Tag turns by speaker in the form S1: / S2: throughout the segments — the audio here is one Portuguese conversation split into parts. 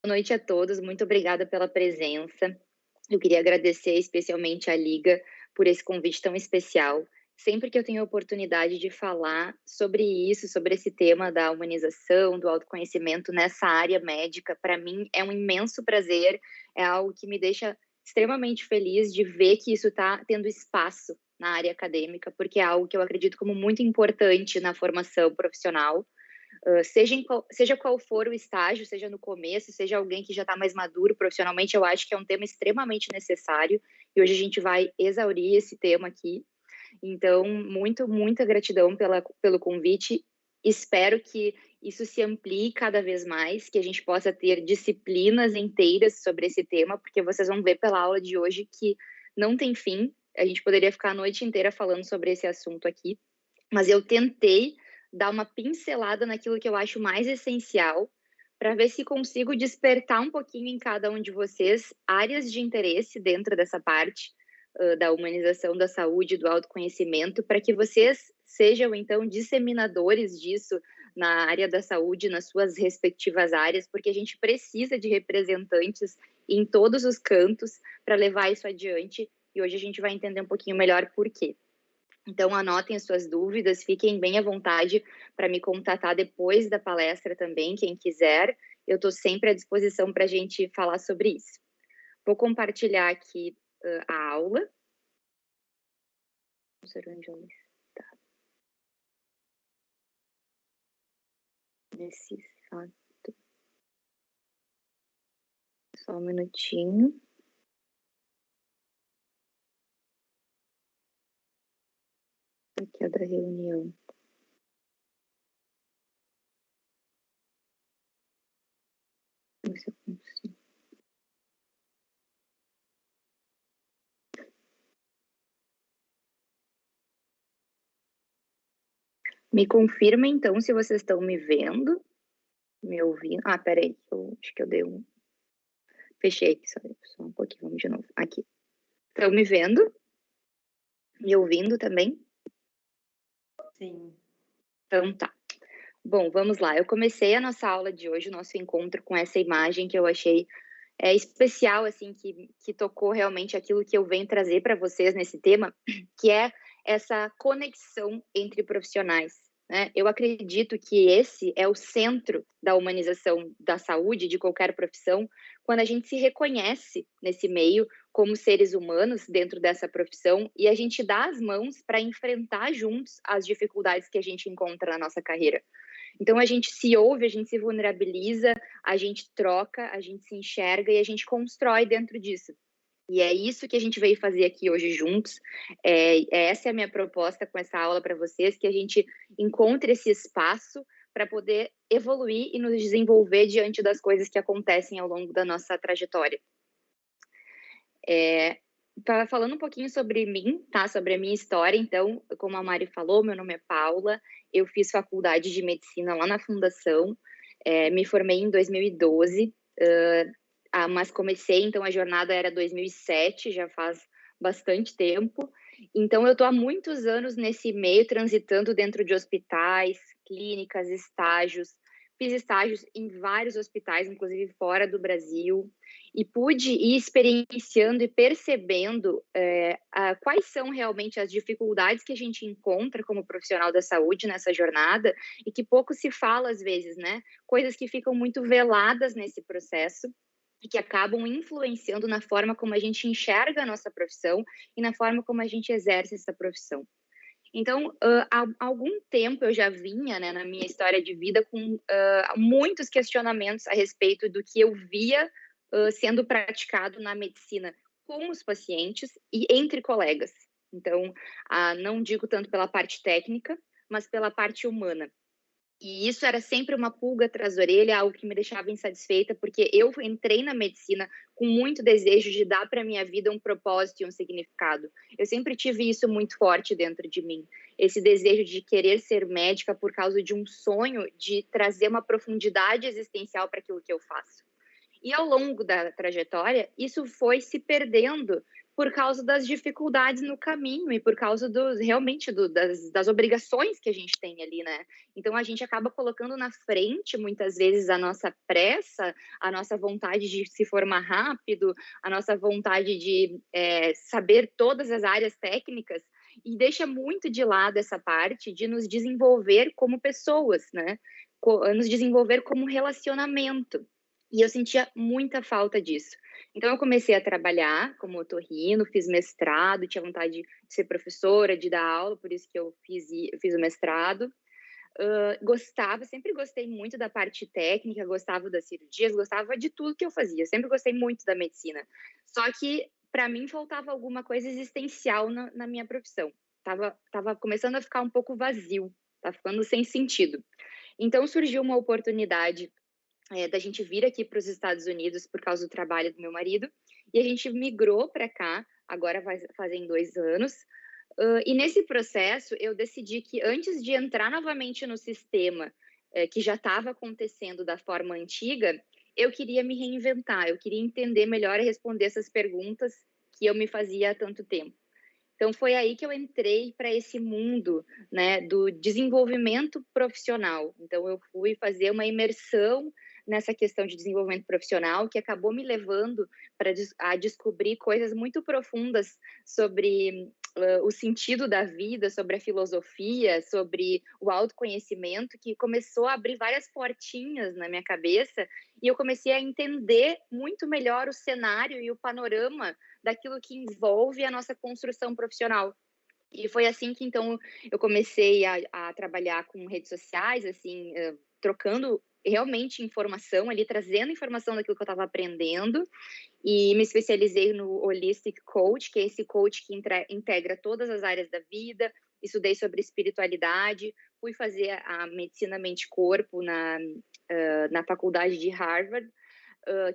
S1: Boa noite a todos, muito obrigada pela presença. Eu queria agradecer especialmente à Liga por esse convite tão especial. Sempre que eu tenho a oportunidade de falar sobre isso, sobre esse tema da humanização, do autoconhecimento nessa área médica, para mim é um imenso prazer, é algo que me deixa extremamente feliz de ver que isso está tendo espaço na área acadêmica, porque é algo que eu acredito como muito importante na formação profissional. Seja qual for o estágio, seja no começo, seja alguém que já está mais maduro profissionalmente, eu acho que é um tema extremamente necessário e hoje a gente vai exaurir esse tema aqui. Então, muita gratidão pelo convite. Espero que isso se amplie cada vez mais, que a gente possa ter disciplinas inteiras sobre esse tema, porque vocês vão ver pela aula de hoje que não tem fim. A gente poderia ficar a noite inteira falando sobre esse assunto aqui, mas eu tentei dar uma pincelada naquilo que eu acho mais essencial para ver se consigo despertar um pouquinho em cada um de vocês áreas de interesse dentro dessa parte da humanização da saúde, do autoconhecimento, para que vocês sejam, então, disseminadores disso na área da saúde, nas suas respectivas áreas, porque a gente precisa de representantes em todos os cantos para levar isso adiante, e hoje a gente vai entender um pouquinho melhor por quê. Então, anotem as suas dúvidas, fiquem bem à vontade para me contatar depois da palestra também, quem quiser. Eu estou sempre à disposição para a gente falar sobre isso. Vou compartilhar aqui a aula. Não sei onde ela está. Nesse fato. Só um minutinho. Aqui é da reunião. Vamos ver se eu consigo. Me confirma, então, se vocês estão me vendo, me ouvindo. Ah, peraí, acho que eu dei um... Fechei aqui, só um pouquinho, vamos de novo. Aqui. Estão me vendo? Me ouvindo também?
S2: Sim.
S1: Então tá. Bom, vamos lá. Eu comecei a nossa aula de hoje, o nosso encontro, com essa imagem que eu achei especial, assim, que tocou realmente aquilo que eu venho trazer para vocês nesse tema, que é essa conexão entre profissionais, né? Eu acredito que esse é o centro da humanização da saúde, de qualquer profissão, quando a gente se reconhece nesse meio como seres humanos dentro dessa profissão e a gente dá as mãos para enfrentar juntos as dificuldades que a gente encontra na nossa carreira. Então a gente se ouve, a gente se vulnerabiliza, a gente troca, a gente se enxerga e a gente constrói dentro disso. E é isso que a gente veio fazer aqui hoje juntos. Essa é a minha proposta com essa aula para vocês, que a gente encontre esse espaço para poder evoluir e nos desenvolver diante das coisas que acontecem ao longo da nossa trajetória. Falando um pouquinho sobre mim, tá? Sobre a minha história. Então, como a Mari falou, meu nome é Paula, eu fiz faculdade de medicina lá na Fundação, me formei em 2012, mas comecei, então a jornada era 2007, já faz bastante tempo. Então, eu estou há muitos anos nesse meio, transitando dentro de hospitais, clínicas, estágios. Fiz estágios em vários hospitais, inclusive fora do Brasil, e pude ir experienciando e percebendo quais são realmente as dificuldades que a gente encontra como profissional da saúde nessa jornada e que pouco se fala às vezes, né? Coisas que ficam muito veladas nesse processo e que acabam influenciando na forma como a gente enxerga a nossa profissão e na forma como a gente exerce essa profissão. Então, há algum tempo eu já vinha, né, na minha história de vida com muitos questionamentos a respeito do que eu via sendo praticado na medicina com os pacientes e entre colegas. Então, não digo tanto pela parte técnica, mas pela parte humana. E isso era sempre uma pulga atrás da orelha, algo que me deixava insatisfeita, porque eu entrei na medicina com muito desejo de dar para a minha vida um propósito e um significado. Eu sempre tive isso muito forte dentro de mim, esse desejo de querer ser médica por causa de um sonho de trazer uma profundidade existencial para aquilo que eu faço. E ao longo da trajetória, isso foi se perdendo por causa das dificuldades no caminho e por causa realmente das obrigações que a gente tem ali, né? Então a gente acaba colocando na frente, muitas vezes, a nossa pressa, a nossa vontade de se formar rápido, a nossa vontade de saber todas as áreas técnicas, e deixa muito de lado essa parte de nos desenvolver como pessoas, né? Nos desenvolver como relacionamento. E eu sentia muita falta disso. Então, eu comecei a trabalhar como otorrino, fiz mestrado, tinha vontade de ser professora, de dar aula, por isso que eu fiz o mestrado. Gostava, sempre gostei muito da parte técnica, gostava das cirurgias, gostava de tudo que eu fazia, sempre gostei muito da medicina. Só que, para mim, faltava alguma coisa existencial na minha profissão. Tava começando a ficar um pouco vazio, tá ficando sem sentido. Então, surgiu uma oportunidade da gente vir aqui para os Estados Unidos por causa do trabalho do meu marido, e a gente migrou para cá, agora fazem 2 anos. E nesse processo, eu decidi que antes de entrar novamente no sistema que já estava acontecendo da forma antiga, eu queria me reinventar, eu queria entender melhor e responder essas perguntas que eu me fazia há tanto tempo. Então, foi aí que eu entrei para esse mundo, né, do desenvolvimento profissional. Então, eu fui fazer uma imersão nessa questão de desenvolvimento profissional, que acabou me levando a descobrir coisas muito profundas sobre o sentido da vida, sobre a filosofia, sobre o autoconhecimento, que começou a abrir várias portinhas na minha cabeça, e eu comecei a entender muito melhor o cenário e o panorama daquilo que envolve a nossa construção profissional. E foi assim que, então, eu comecei a trabalhar com redes sociais, assim, trocando realmente informação ali, trazendo informação daquilo que eu estava aprendendo, e me especializei no Holistic Coach, que é esse coach que integra todas as áreas da vida. Estudei sobre espiritualidade, fui fazer a medicina mente-corpo na faculdade de Harvard,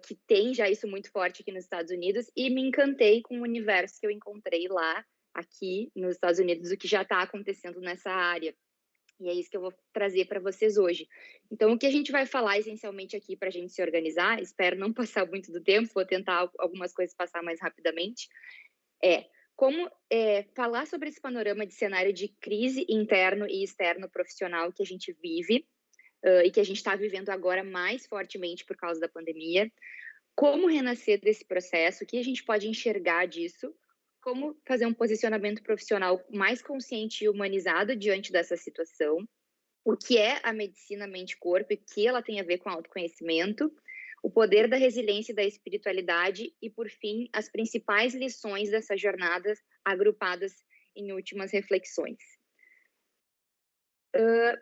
S1: que tem já isso muito forte aqui nos Estados Unidos, e me encantei com o universo que eu encontrei lá, aqui nos Estados Unidos, o que já está acontecendo nessa área. E é isso que eu vou trazer para vocês hoje. Então, o que a gente vai falar essencialmente aqui para a gente se organizar, espero não passar muito do tempo, vou tentar algumas coisas passar mais rapidamente, é como falar sobre esse panorama de cenário de crise interno e externo profissional que a gente vive, e que a gente está vivendo agora mais fortemente por causa da pandemia, como renascer desse processo, o que a gente pode enxergar disso, como fazer um posicionamento profissional mais consciente e humanizado diante dessa situação, o que é a medicina mente-corpo e o que ela tem a ver com autoconhecimento, o poder da resiliência e da espiritualidade e, por fim, as principais lições dessa jornada agrupadas em últimas reflexões.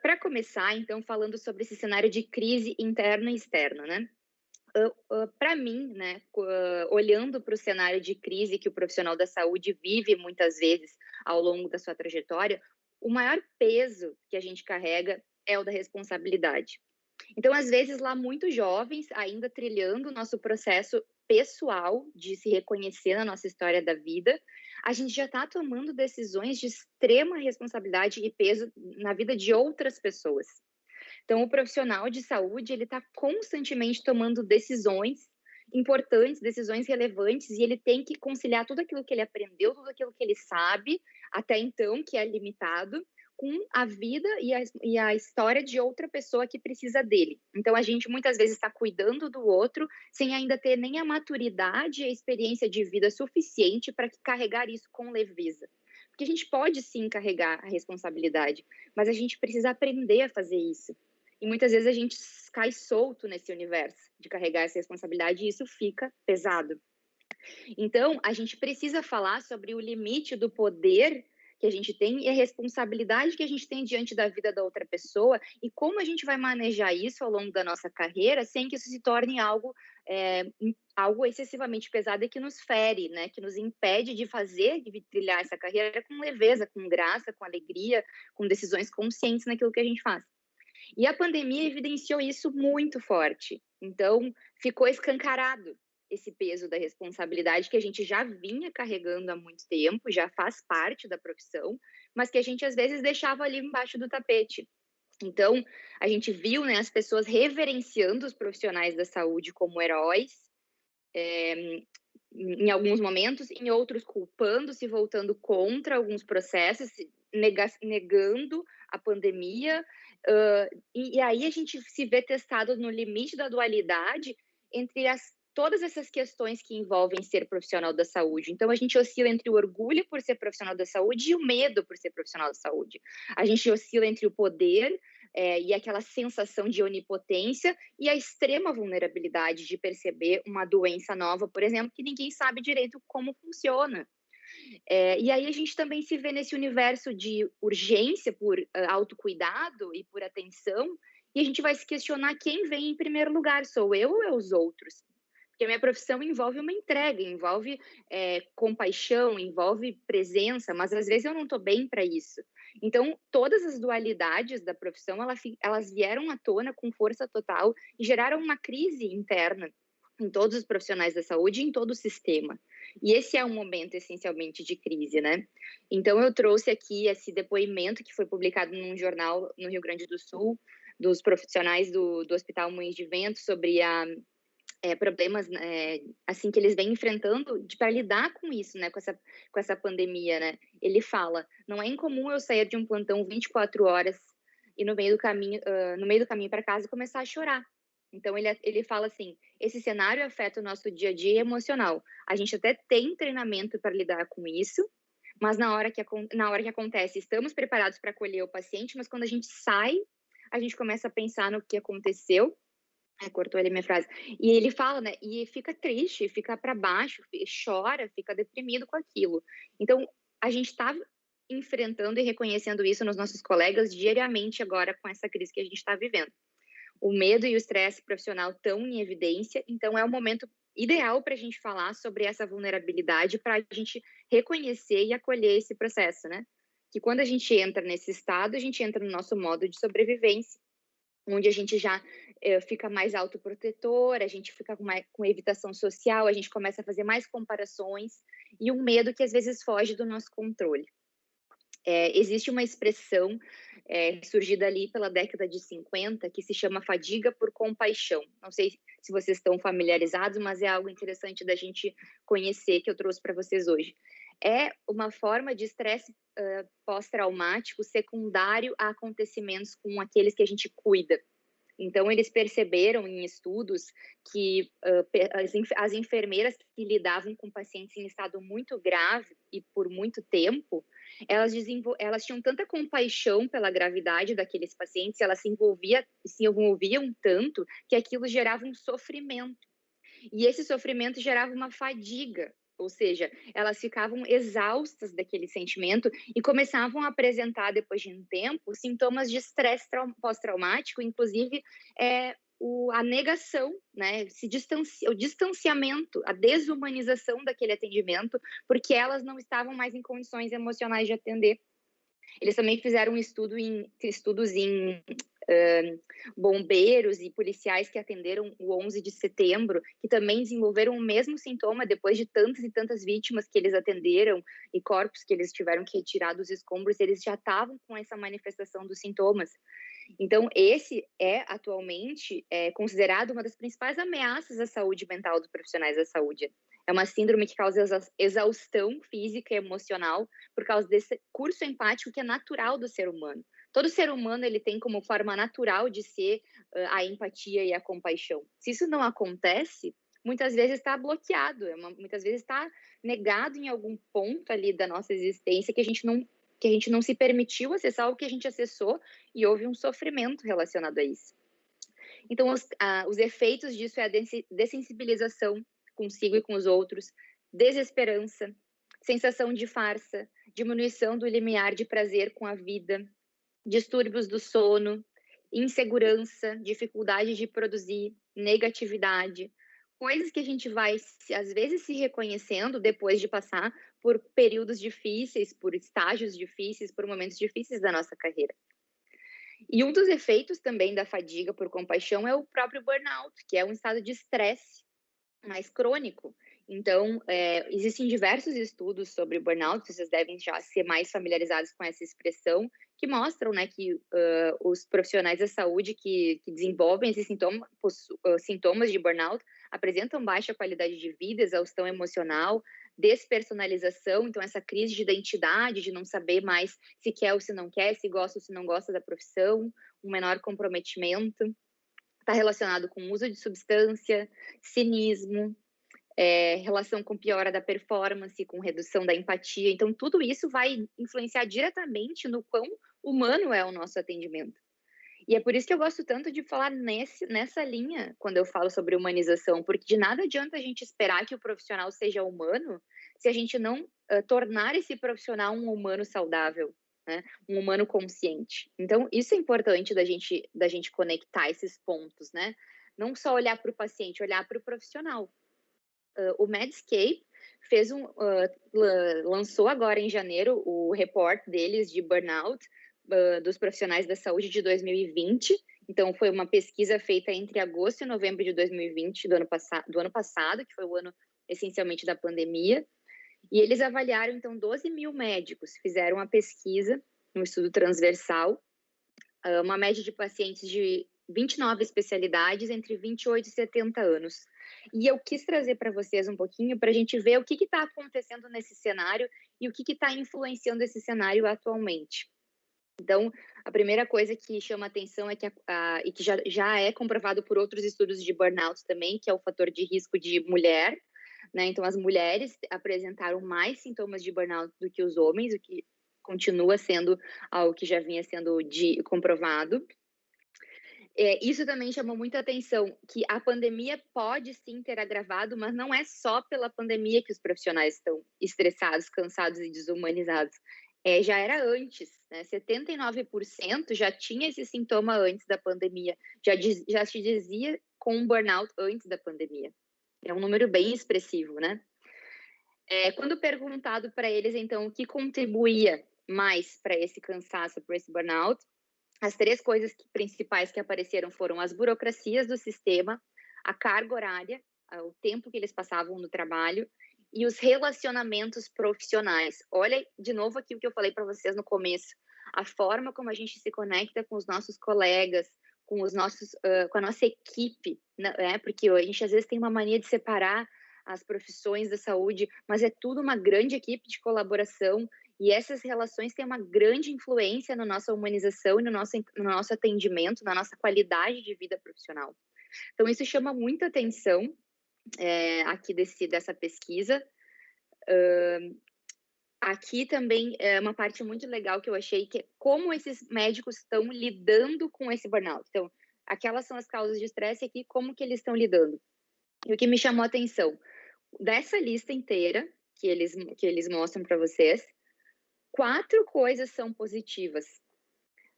S1: Para começar, então, falando sobre esse cenário de crise interna e externa, né? Para mim, né, olhando para o cenário de crise que o profissional da saúde vive muitas vezes ao longo da sua trajetória, o maior peso que a gente carrega é o da responsabilidade. Então, às vezes, lá muito jovens, ainda trilhando o nosso processo pessoal de se reconhecer na nossa história da vida, a gente já está tomando decisões de extrema responsabilidade e peso na vida de outras pessoas. Então, o profissional de saúde, ele está constantemente tomando decisões importantes, decisões relevantes, e ele tem que conciliar tudo aquilo que ele aprendeu, tudo aquilo que ele sabe, até então, que é limitado, com a vida e a história de outra pessoa que precisa dele. Então, a gente muitas vezes está cuidando do outro, sem ainda ter nem a maturidade e a experiência de vida suficiente para carregar isso com leveza. Porque a gente pode sim carregar a responsabilidade, mas a gente precisa aprender a fazer isso. E muitas vezes a gente cai solto nesse universo de carregar essa responsabilidade e isso fica pesado. Então, a gente precisa falar sobre o limite do poder que a gente tem e a responsabilidade que a gente tem diante da vida da outra pessoa e como a gente vai manejar isso ao longo da nossa carreira sem que isso se torne algo excessivamente pesado e que nos fere, né? Que nos impede de fazer, de trilhar essa carreira com leveza, com graça, com alegria, com decisões conscientes naquilo que a gente faz. E a pandemia evidenciou isso muito forte. Então, ficou escancarado esse peso da responsabilidade que a gente já vinha carregando há muito tempo, já faz parte da profissão, mas que a gente às vezes deixava ali embaixo do tapete. Então, a gente viu, né, as pessoas reverenciando os profissionais da saúde como heróis, em alguns momentos, em outros culpando, se voltando contra alguns processos, negando a pandemia, e aí a gente se vê testado no limite da dualidade entre todas essas questões que envolvem ser profissional da saúde. Então, a gente oscila entre o orgulho por ser profissional da saúde e o medo por ser profissional da saúde. A gente oscila entre o poder e aquela sensação de onipotência e a extrema vulnerabilidade de perceber uma doença nova, por exemplo, que ninguém sabe direito como funciona. E aí a gente também se vê nesse universo de urgência por autocuidado e por atenção, e a gente vai se questionar quem vem em primeiro lugar, sou eu ou é os outros? Porque a minha profissão envolve uma entrega, envolve compaixão, envolve presença, mas às vezes eu não estou bem para isso. Então, todas as dualidades da profissão, elas vieram à tona com força total e geraram uma crise interna em todos os profissionais da saúde e em todo o sistema. E esse é um momento essencialmente de crise, né? Então, eu trouxe aqui esse depoimento que foi publicado num jornal no Rio Grande do Sul, dos profissionais do Hospital Moinhos de Vento, sobre problemas assim que eles vêm enfrentando para lidar com isso, né, com essa pandemia, né? Ele fala: não é incomum eu sair de um plantão 24 horas e no meio do caminho para casa começar a chorar. Então ele fala assim: esse cenário afeta o nosso dia a dia emocional. A gente até tem treinamento para lidar com isso, mas na hora que acontece, estamos preparados para acolher o paciente, mas quando a gente sai, a gente começa a pensar no que aconteceu. Cortou ali minha frase. E ele fala, né? E fica triste, fica para baixo, chora, fica deprimido com aquilo. Então, a gente está enfrentando e reconhecendo isso nos nossos colegas diariamente agora com essa crise que a gente está vivendo. O medo e o estresse profissional estão em evidência, então é o momento ideal para a gente falar sobre essa vulnerabilidade, para a gente reconhecer e acolher esse processo, né? Que quando a gente entra nesse estado, a gente entra no nosso modo de sobrevivência, onde a gente já fica mais autoprotetor, a gente fica com evitação social, a gente começa a fazer mais comparações e um medo que às vezes foge do nosso controle. Existe uma expressão surgida ali pela década de 50 que se chama fadiga por compaixão. Não sei se vocês estão familiarizados, mas é algo interessante da gente conhecer que eu trouxe para vocês hoje. É uma forma de estresse pós-traumático secundário a acontecimentos com aqueles que a gente cuida. Então, eles perceberam em estudos que as enfermeiras que lidavam com pacientes em estado muito grave e por muito tempo, elas tinham tanta compaixão pela gravidade daqueles pacientes, elas se envolviam tanto que aquilo gerava um sofrimento. E esse sofrimento gerava uma fadiga, ou seja, elas ficavam exaustas daquele sentimento e começavam a apresentar, depois de um tempo, sintomas de estresse pós-traumático, inclusive a negação, né, o distanciamento, a desumanização daquele atendimento, porque elas não estavam mais em condições emocionais de atender. Eles também fizeram estudos em bombeiros e policiais que atenderam o 11 de setembro, que também desenvolveram o mesmo sintoma depois de tantas e tantas vítimas que eles atenderam e corpos que eles tiveram que retirar dos escombros, eles já estavam com essa manifestação dos sintomas. Então, esse é atualmente considerado uma das principais ameaças à saúde mental dos profissionais da saúde. É uma síndrome que causa exaustão física e emocional por causa desse curso empático que é natural do ser humano. Todo ser humano ele tem como forma natural de ser a empatia e a compaixão. Se isso não acontece, muitas vezes está bloqueado, muitas vezes está negado em algum ponto ali da nossa existência que a gente não se permitiu acessar o que a gente acessou e houve um sofrimento relacionado a isso. Então, os efeitos disso é a dessensibilização consigo e com os outros, desesperança, sensação de farsa, diminuição do limiar de prazer com a vida, distúrbios do sono, insegurança, dificuldade de produzir, negatividade, coisas que a gente vai, às vezes, se reconhecendo depois de passar por períodos difíceis, por estágios difíceis, por momentos difíceis da nossa carreira. E um dos efeitos também da fadiga por compaixão é o próprio burnout, que é um estado de estresse mais crônico. Então, existem diversos estudos sobre burnout, vocês devem já ser mais familiarizados com essa expressão, que mostram, né, que os profissionais da saúde que desenvolvem esses sintomas de burnout apresentam baixa qualidade de vida, exaustão emocional, despersonalização, então essa crise de identidade, de não saber mais se quer ou se não quer, se gosta ou se não gosta da profissão, um menor comprometimento, está relacionado com uso de substância, cinismo, relação com piora da performance, com redução da empatia. Então, tudo isso vai influenciar diretamente no quão humano é o nosso atendimento. E é por isso que eu gosto tanto de falar nessa linha, quando eu falo sobre humanização, porque de nada adianta a gente esperar que o profissional seja humano se a gente não tornar esse profissional um humano saudável, né? Um humano consciente. Então, isso é importante da gente conectar esses pontos, né? Não só olhar para o paciente, olhar para o profissional. O Medscape lançou agora em janeiro o report deles de burnout dos profissionais da saúde de 2020. Então, foi uma pesquisa feita entre agosto e novembro de 2020, do ano passado, que foi o ano essencialmente da pandemia. E eles avaliaram, então, 12 mil médicos, fizeram a pesquisa, um estudo transversal, uma média de pacientes de 29 especialidades entre 28 e 70 anos. E eu quis trazer para vocês um pouquinho para a gente ver o que está acontecendo nesse cenário e o que está influenciando esse cenário atualmente. Então, a primeira coisa que chama atenção é que, e que já é comprovado por outros estudos de burnout também, que é o fator de risco de mulher, né? Então, as mulheres apresentaram mais sintomas de burnout do que os homens, o que continua sendo algo que já vinha sendo comprovado. Isso também chamou muita atenção, que a pandemia pode sim ter agravado, mas não é só pela pandemia que os profissionais estão estressados, cansados e desumanizados. Já era antes, né? 79% já tinha esse sintoma antes da pandemia, já se dizia com um burnout antes da pandemia. É um número bem expressivo, né? Quando perguntado para eles, então, o que contribuía mais para esse cansaço, para esse burnout, as 3 coisas principais que apareceram foram as burocracias do sistema, a carga horária, o tempo que eles passavam no trabalho e os relacionamentos profissionais. Olha de novo aqui o que eu falei para vocês no começo, a forma como a gente se conecta com os nossos colegas, com a nossa equipe, né? Porque a gente às vezes tem uma mania de separar as profissões da saúde, mas é tudo uma grande equipe de colaboração. E essas relações têm uma grande influência na nossa humanização e no nosso atendimento, na nossa qualidade de vida profissional. Então, isso chama muita atenção aqui dessa pesquisa. Aqui também é uma parte muito legal que eu achei, que é como esses médicos estão lidando com esse burnout. Então, aquelas são as causas de estresse aqui, como que eles estão lidando. E o que me chamou a atenção, dessa lista inteira que eles mostram para vocês, 4 coisas são positivas: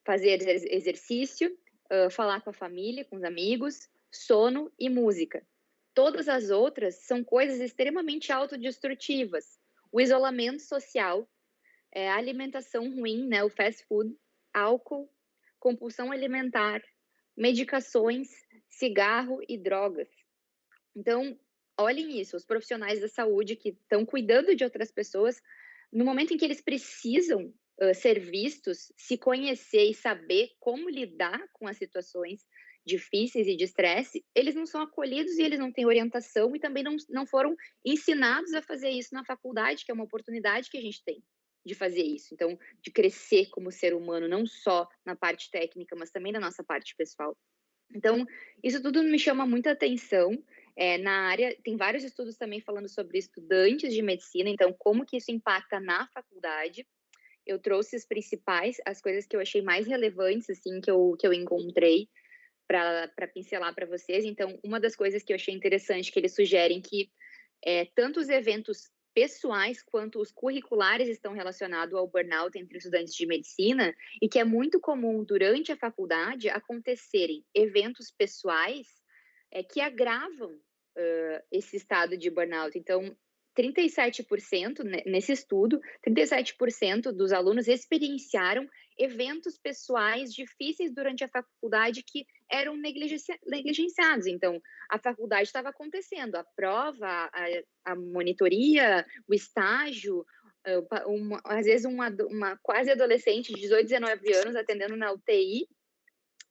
S1: fazer exercício, falar com a família, com os amigos, sono e música. Todas as outras são coisas extremamente autodestrutivas: o isolamento social, a alimentação ruim, né, o fast food, álcool, compulsão alimentar, medicações, cigarro e drogas. Então, olhem isso, os profissionais da saúde que estão cuidando de outras pessoas, no momento em que eles precisam ser vistos, se conhecer e saber como lidar com as situações difíceis e de estresse, eles não são acolhidos e eles não têm orientação e também não foram ensinados a fazer isso na faculdade, que é uma oportunidade que a gente tem de fazer isso. Então, de crescer como ser humano, não só na parte técnica, mas também na nossa parte pessoal. Então, isso tudo me chama muita atenção. Na área, tem vários estudos também falando sobre estudantes de medicina, então, como que isso impacta na faculdade. Eu trouxe as coisas que eu achei mais relevantes, assim, que eu encontrei para pincelar para vocês. Então, uma das coisas que eu achei interessante, que eles sugerem que tanto os eventos pessoais quanto os curriculares estão relacionados ao burnout entre estudantes de medicina e que é muito comum durante a faculdade acontecerem eventos pessoais que agravam esse estado de burnout. Então, 37%, nesse estudo, 37% dos alunos experienciaram eventos pessoais difíceis durante a faculdade que eram negligenciados. Então, a faculdade estava acontecendo, a prova, a monitoria, o estágio, às vezes uma quase adolescente de 18, 19 anos atendendo na UTI,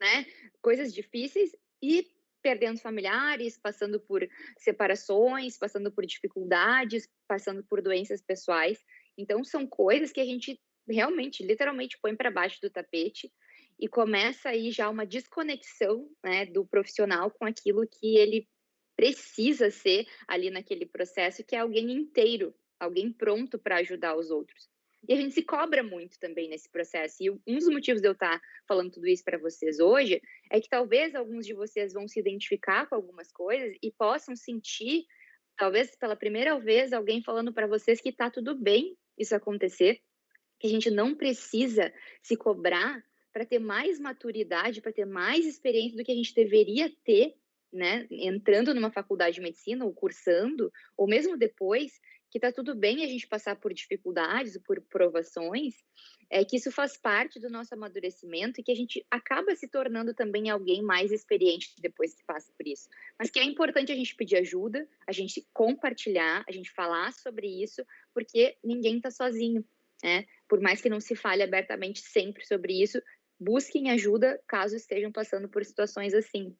S1: né? Coisas difíceis, e perdendo familiares, passando por separações, passando por dificuldades, passando por doenças pessoais. Então, são coisas que a gente realmente, literalmente, põe para baixo do tapete e começa aí já uma desconexão, né, do profissional com aquilo que ele precisa ser ali naquele processo, que é alguém inteiro, alguém pronto para ajudar os outros. E a gente se cobra muito também nesse processo. E um dos motivos de eu estar falando tudo isso para vocês hoje é que talvez alguns de vocês vão se identificar com algumas coisas e possam sentir, talvez pela primeira vez, alguém falando para vocês que está tudo bem isso acontecer, que a gente não precisa se cobrar para ter mais maturidade, para ter mais experiência do que a gente deveria ter, né, entrando numa faculdade de medicina ou cursando, ou mesmo depois, que está tudo bem a gente passar por dificuldades, por provações, que isso faz parte do nosso amadurecimento e que a gente acaba se tornando também alguém mais experiente depois que passa por isso. Mas que é importante a gente pedir ajuda, a gente compartilhar, a gente falar sobre isso, porque ninguém está sozinho, né? Por mais que não se fale abertamente sempre sobre isso, busquem ajuda caso estejam passando por situações assim.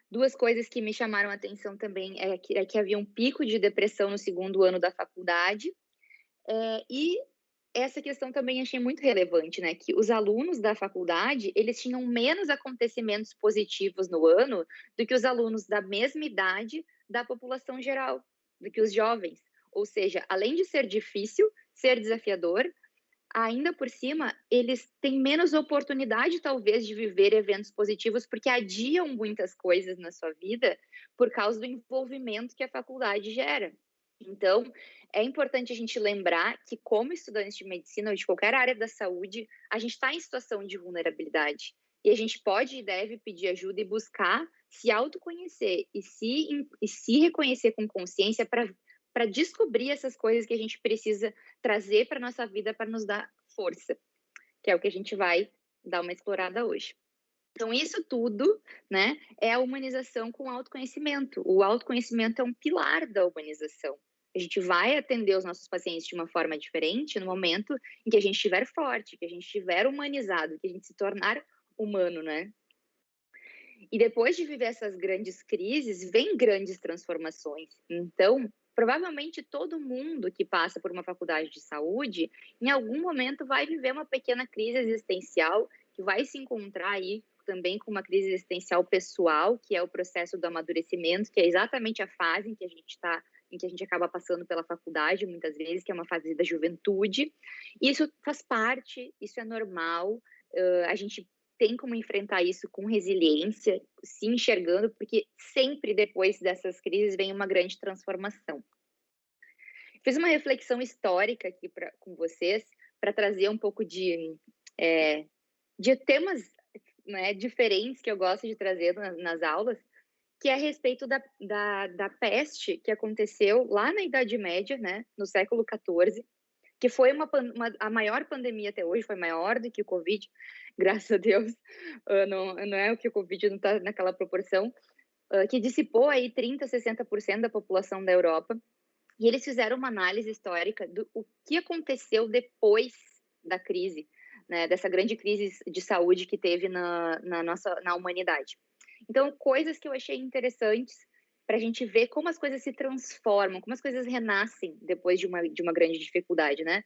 S1: Duas coisas que me chamaram a atenção também é que havia um pico de depressão no segundo ano da faculdade, e essa questão também achei muito relevante, né? Que os alunos da faculdade, eles tinham menos acontecimentos positivos no ano do que os alunos da mesma idade da população geral, do que os jovens. Ou seja, além de ser difícil, ser desafiador, ainda por cima, eles têm menos oportunidade, talvez, de viver eventos positivos, porque adiam muitas coisas na sua vida por causa do envolvimento que a faculdade gera. Então, é importante a gente lembrar que, como estudantes de medicina ou de qualquer área da saúde, a gente está em situação de vulnerabilidade. E a gente pode e deve pedir ajuda e buscar se autoconhecer e se reconhecer com consciência para descobrir essas coisas que a gente precisa trazer para nossa vida para nos dar força, que é o que a gente vai dar uma explorada hoje. Então, isso tudo, né, é a humanização com autoconhecimento. O autoconhecimento é um pilar da humanização. A gente vai atender os nossos pacientes de uma forma diferente no momento em que a gente estiver forte, que a gente estiver humanizado, que a gente se tornar humano, né? E depois de viver essas grandes crises, vem grandes transformações. Então, provavelmente todo mundo que passa por uma faculdade de saúde, em algum momento vai viver uma pequena crise existencial, que vai se encontrar aí também com uma crise existencial pessoal, que é o processo do amadurecimento, que é exatamente a fase em que a gente está, em que a gente acaba passando pela faculdade, muitas vezes, que é uma fase da juventude. Isso faz parte, isso é normal, a gente tem como enfrentar isso com resiliência, se enxergando, porque sempre depois dessas crises vem uma grande transformação. Fiz uma reflexão histórica aqui com vocês, para trazer um pouco de temas, né, diferentes que eu gosto de trazer nas aulas, que é a respeito da peste que aconteceu lá na Idade Média, né, no século XIV, que foi a maior pandemia até hoje, foi maior do que o Covid, graças a Deus, não é o que o Covid não está naquela proporção, que dissipou aí 30%, 60% da população da Europa, e eles fizeram uma análise histórica do o que aconteceu depois da crise, né, dessa grande crise de saúde que teve na humanidade. Então, coisas que eu achei interessantes para a gente ver como as coisas se transformam, como as coisas renascem depois de uma grande dificuldade, né?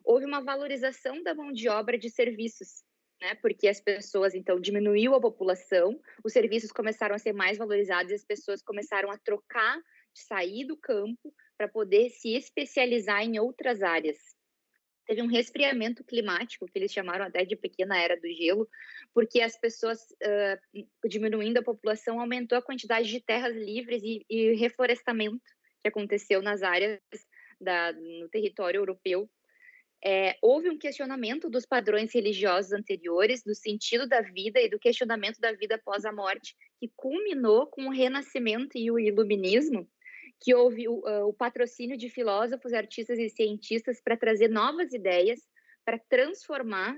S1: Houve uma valorização da mão de obra de serviços, né? Porque as pessoas, então, diminuiu a população, os serviços começaram a ser mais valorizados e as pessoas começaram a trocar, sair do campo para poder se especializar em outras áreas. Teve um resfriamento climático, que eles chamaram até de pequena era do gelo, porque as pessoas, diminuindo a população, aumentou a quantidade de terras livres e reflorestamento que aconteceu nas áreas no território europeu. Houve um questionamento dos padrões religiosos anteriores, do sentido da vida e do questionamento da vida após a morte, que culminou com o Renascimento e o Iluminismo, que houve o patrocínio de filósofos, artistas e cientistas para trazer novas ideias, para transformar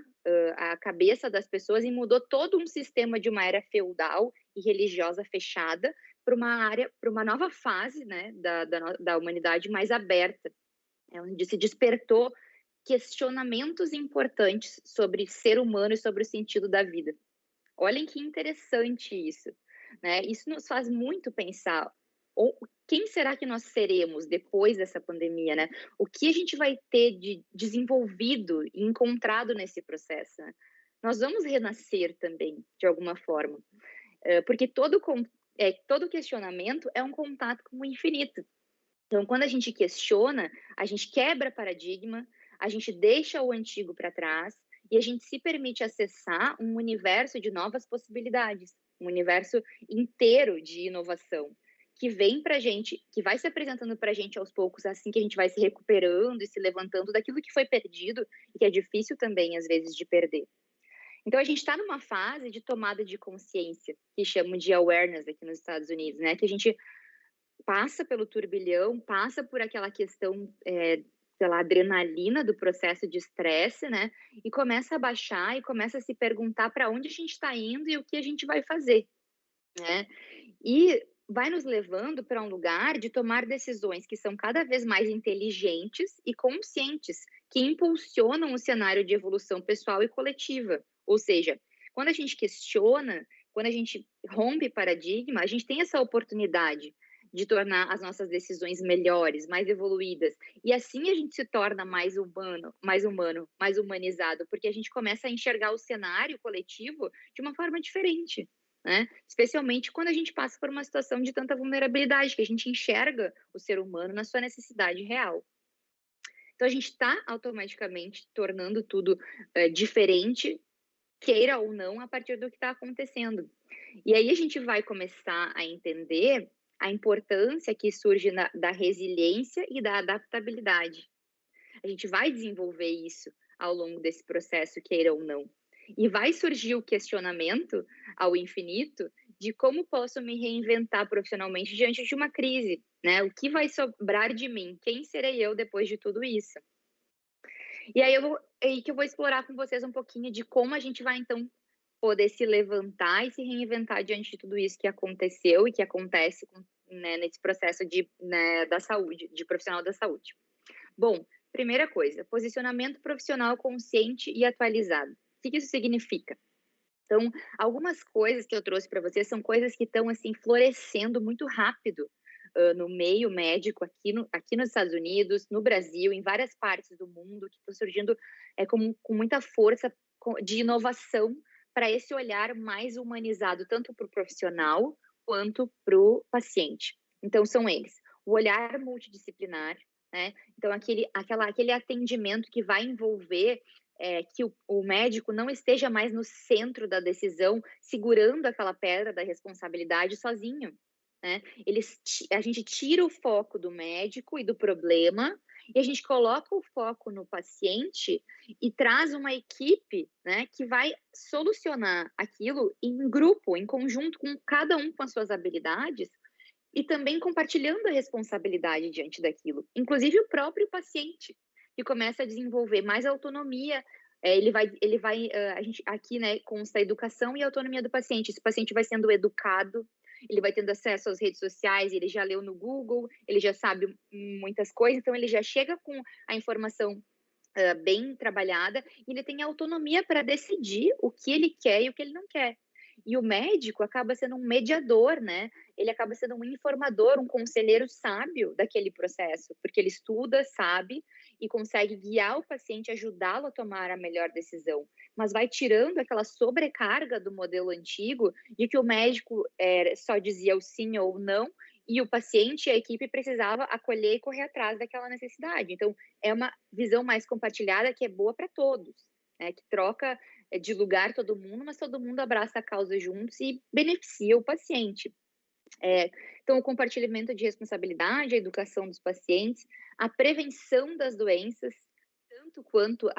S1: a cabeça das pessoas, e mudou todo um sistema de uma era feudal e religiosa fechada para uma nova fase, né, da humanidade mais aberta, onde se despertou questionamentos importantes sobre ser humano e sobre o sentido da vida. Olhem que interessante isso, né? Isso nos faz muito pensar, ou quem será que nós seremos depois dessa pandemia, né? O que a gente vai ter de desenvolvido e encontrado nesse processo, né? Nós vamos renascer também, de alguma forma, porque todo questionamento é um contato com o infinito. Então, quando a gente questiona, a gente quebra paradigma, a gente deixa o antigo para trás e a gente se permite acessar um universo de novas possibilidades, um universo inteiro de inovação que vem para a gente, que vai se apresentando para a gente aos poucos, assim que a gente vai se recuperando e se levantando daquilo que foi perdido e que é difícil também, às vezes, de perder. Então, a gente está numa fase de tomada de consciência, que chamam de awareness aqui nos Estados Unidos, né? Que a gente passa pelo turbilhão, passa por aquela questão, pela adrenalina do processo de estresse, né? E começa a baixar e começa a se perguntar para onde a gente está indo e o que a gente vai fazer, né? E vai nos levando para um lugar de tomar decisões que são cada vez mais inteligentes e conscientes, que impulsionam o cenário de evolução pessoal e coletiva. Ou seja, quando a gente questiona, quando a gente rompe paradigma, a gente tem essa oportunidade de tornar as nossas decisões melhores, mais evoluídas. E assim a gente se torna humano, mais humanizado, porque a gente começa a enxergar o cenário coletivo de uma forma diferente. Né? Especialmente quando a gente passa por uma situação de tanta vulnerabilidade, que a gente enxerga o ser humano na sua necessidade real. Então, a gente está automaticamente tornando tudo diferente, queira ou não, a partir do que está acontecendo. E aí a gente vai começar a entender a importância que surge da resiliência e da adaptabilidade. A gente vai desenvolver isso ao longo desse processo, queira ou não. E vai surgir o questionamento ao infinito de como posso me reinventar profissionalmente diante de uma crise, né? O que vai sobrar de mim? Quem serei eu depois de tudo isso? E aí que eu vou explorar com vocês um pouquinho de como a gente vai então poder se levantar e se reinventar diante de tudo isso que aconteceu e que acontece né, nesse processo né, da saúde, de profissional da saúde. Bom, primeira coisa, posicionamento profissional consciente e atualizado. O que isso significa? Então, algumas coisas que eu trouxe para vocês são coisas que estão assim florescendo muito rápido no meio médico aqui nos Estados Unidos, no Brasil, em várias partes do mundo, que estão surgindo com muita força de inovação para esse olhar mais humanizado, tanto para o profissional quanto para o paciente. Então, são eles: o olhar multidisciplinar, né? Então, aquele atendimento que vai envolver que o médico não esteja mais no centro da decisão, segurando aquela pedra da responsabilidade sozinho, né? A gente tira o foco do médico e do problema e a gente coloca o foco no paciente e traz uma equipe, né, que vai solucionar aquilo em grupo, em conjunto, com cada um com as suas habilidades e também compartilhando a responsabilidade diante daquilo, inclusive o próprio paciente, que começa a desenvolver mais autonomia. A gente aqui, né, consta a educação e a autonomia do paciente. Esse paciente vai sendo educado, ele vai tendo acesso às redes sociais, ele já leu no Google, ele já sabe muitas coisas, então ele já chega com a informação bem trabalhada e ele tem autonomia para decidir o que ele quer e o que ele não quer. E o médico acaba sendo um mediador, né? Ele acaba sendo um informador, um conselheiro sábio daquele processo, porque ele estuda, sabe e consegue guiar o paciente, ajudá-lo a tomar a melhor decisão. Mas vai tirando aquela sobrecarga do modelo antigo de que o médico só dizia o sim ou não e o paciente e a equipe precisava acolher e correr atrás daquela necessidade. Então, é uma visão mais compartilhada que é boa para todos, né? Que troca de lugar todo mundo, mas todo mundo abraça a causa juntos e beneficia o paciente. Então, o compartilhamento de responsabilidade, a educação dos pacientes, a prevenção das doenças, tanto quanto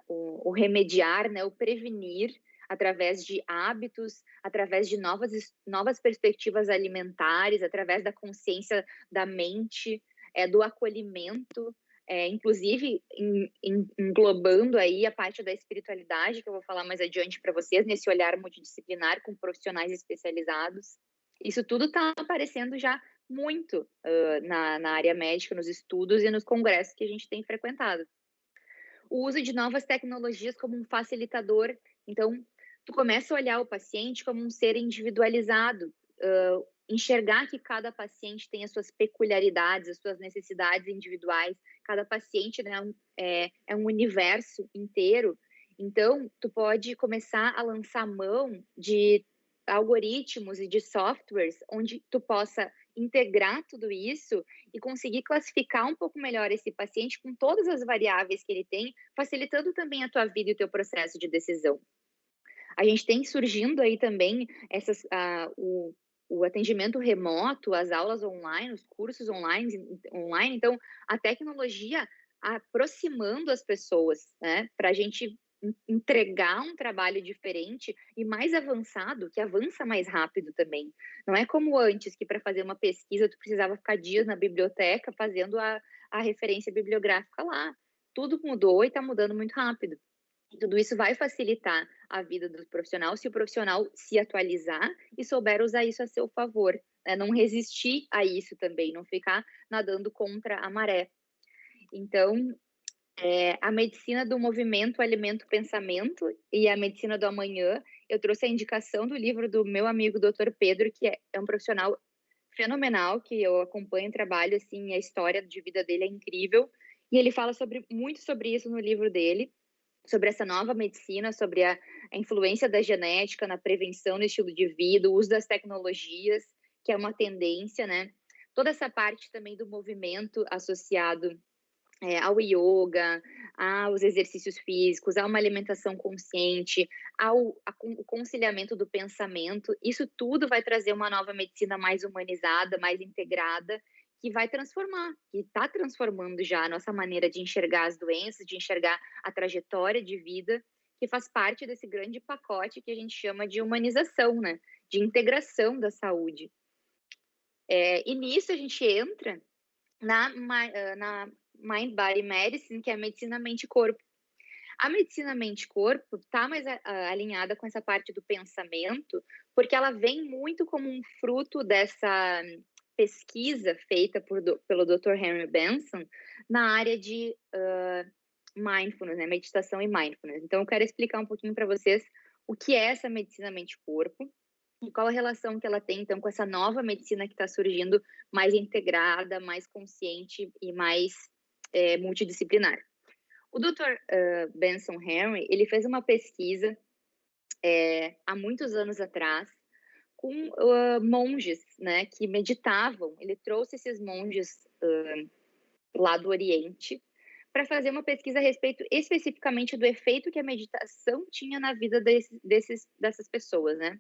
S1: o remediar, né, o prevenir, através de hábitos, através de novas perspectivas alimentares, através da consciência da mente, do acolhimento, inclusive englobando aí a parte da espiritualidade, que eu vou falar mais adiante para vocês, nesse olhar multidisciplinar com profissionais especializados. Isso tudo está aparecendo já muito na área médica, nos estudos e nos congressos que a gente tem frequentado. O uso de novas tecnologias como um facilitador. Então, tu começa a olhar o paciente como um ser individualizado, enxergar que cada paciente tem as suas peculiaridades, as suas necessidades individuais, cada paciente, né, é um universo inteiro. Então, tu pode começar a lançar mão de algoritmos e de softwares onde tu possa integrar tudo isso e conseguir classificar um pouco melhor esse paciente com todas as variáveis que ele tem, facilitando também a tua vida e o teu processo de decisão. A gente tem surgindo aí também o atendimento remoto, as aulas online, os cursos online. Então, a tecnologia aproximando as pessoas, né, para a gente entregar um trabalho diferente e mais avançado, que avança mais rápido também. Não é como antes, que para fazer uma pesquisa tu precisava ficar dias na biblioteca fazendo a referência bibliográfica lá. Tudo mudou e está mudando muito rápido. E tudo isso vai facilitar a vida do profissional se o profissional se atualizar e souber usar isso a seu favor, né? Não resistir a isso também, não ficar nadando contra a maré. Então, a medicina do movimento, alimento, pensamento e a medicina do amanhã, eu trouxe a indicação do livro do meu amigo Dr. Pedro, que é um profissional fenomenal, que eu acompanho o trabalho, assim, a história de vida dele é incrível, e ele fala muito sobre isso no livro dele, sobre essa nova medicina, sobre a influência da genética na prevenção do estilo de vida, o uso das tecnologias, que é uma tendência, né? Toda essa parte também do movimento associado ao yoga, aos exercícios físicos, a uma alimentação consciente, o conciliamento do pensamento, isso tudo vai trazer uma nova medicina mais humanizada, mais integrada, que vai transformar, que está transformando já a nossa maneira de enxergar as doenças, de enxergar a trajetória de vida, que faz parte desse grande pacote que a gente chama de humanização, né? De integração da saúde. E nisso a gente entra na Mind Body Medicine, que é a medicina mente-corpo. A medicina mente-corpo está mais alinhada com essa parte do pensamento, porque ela vem muito como um fruto dessa pesquisa feita pelo Dr. Henry Benson na área de mindfulness, né, meditação e mindfulness. Então, eu quero explicar um pouquinho para vocês o que é essa medicina mente-corpo e qual a relação que ela tem, então, com essa nova medicina que está surgindo, mais integrada, mais consciente e mais multidisciplinar. O Dr. Benson Henry, ele fez uma pesquisa há muitos anos atrás com monges, né, que meditavam. Ele trouxe esses monges lá do Oriente para fazer uma pesquisa a respeito especificamente do efeito que a meditação tinha na vida dessas pessoas, né?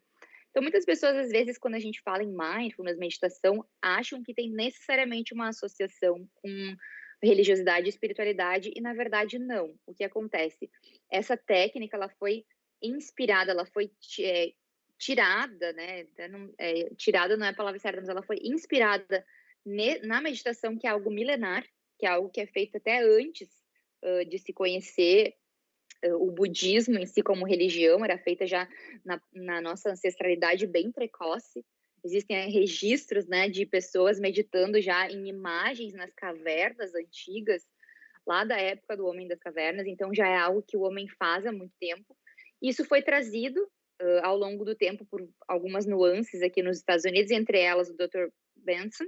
S1: Então, muitas pessoas, às vezes, quando a gente fala em mindfulness, meditação, acham que tem necessariamente uma associação com religiosidade e espiritualidade, e na verdade não. O que acontece? Essa técnica, ela foi inspirada, ela foi tirada, né? Tirada não é a palavra certa, mas ela foi inspirada na meditação, que é algo milenar, que é algo que é feito até antes de se conhecer o budismo em si como religião, era feita já na nossa ancestralidade bem precoce. Existem registros, né, de pessoas meditando já em imagens nas cavernas antigas, lá da época do homem das cavernas, então já é algo que o homem faz há muito tempo. Isso foi trazido ao longo do tempo por algumas nuances aqui nos Estados Unidos, entre elas o Dr. Benson,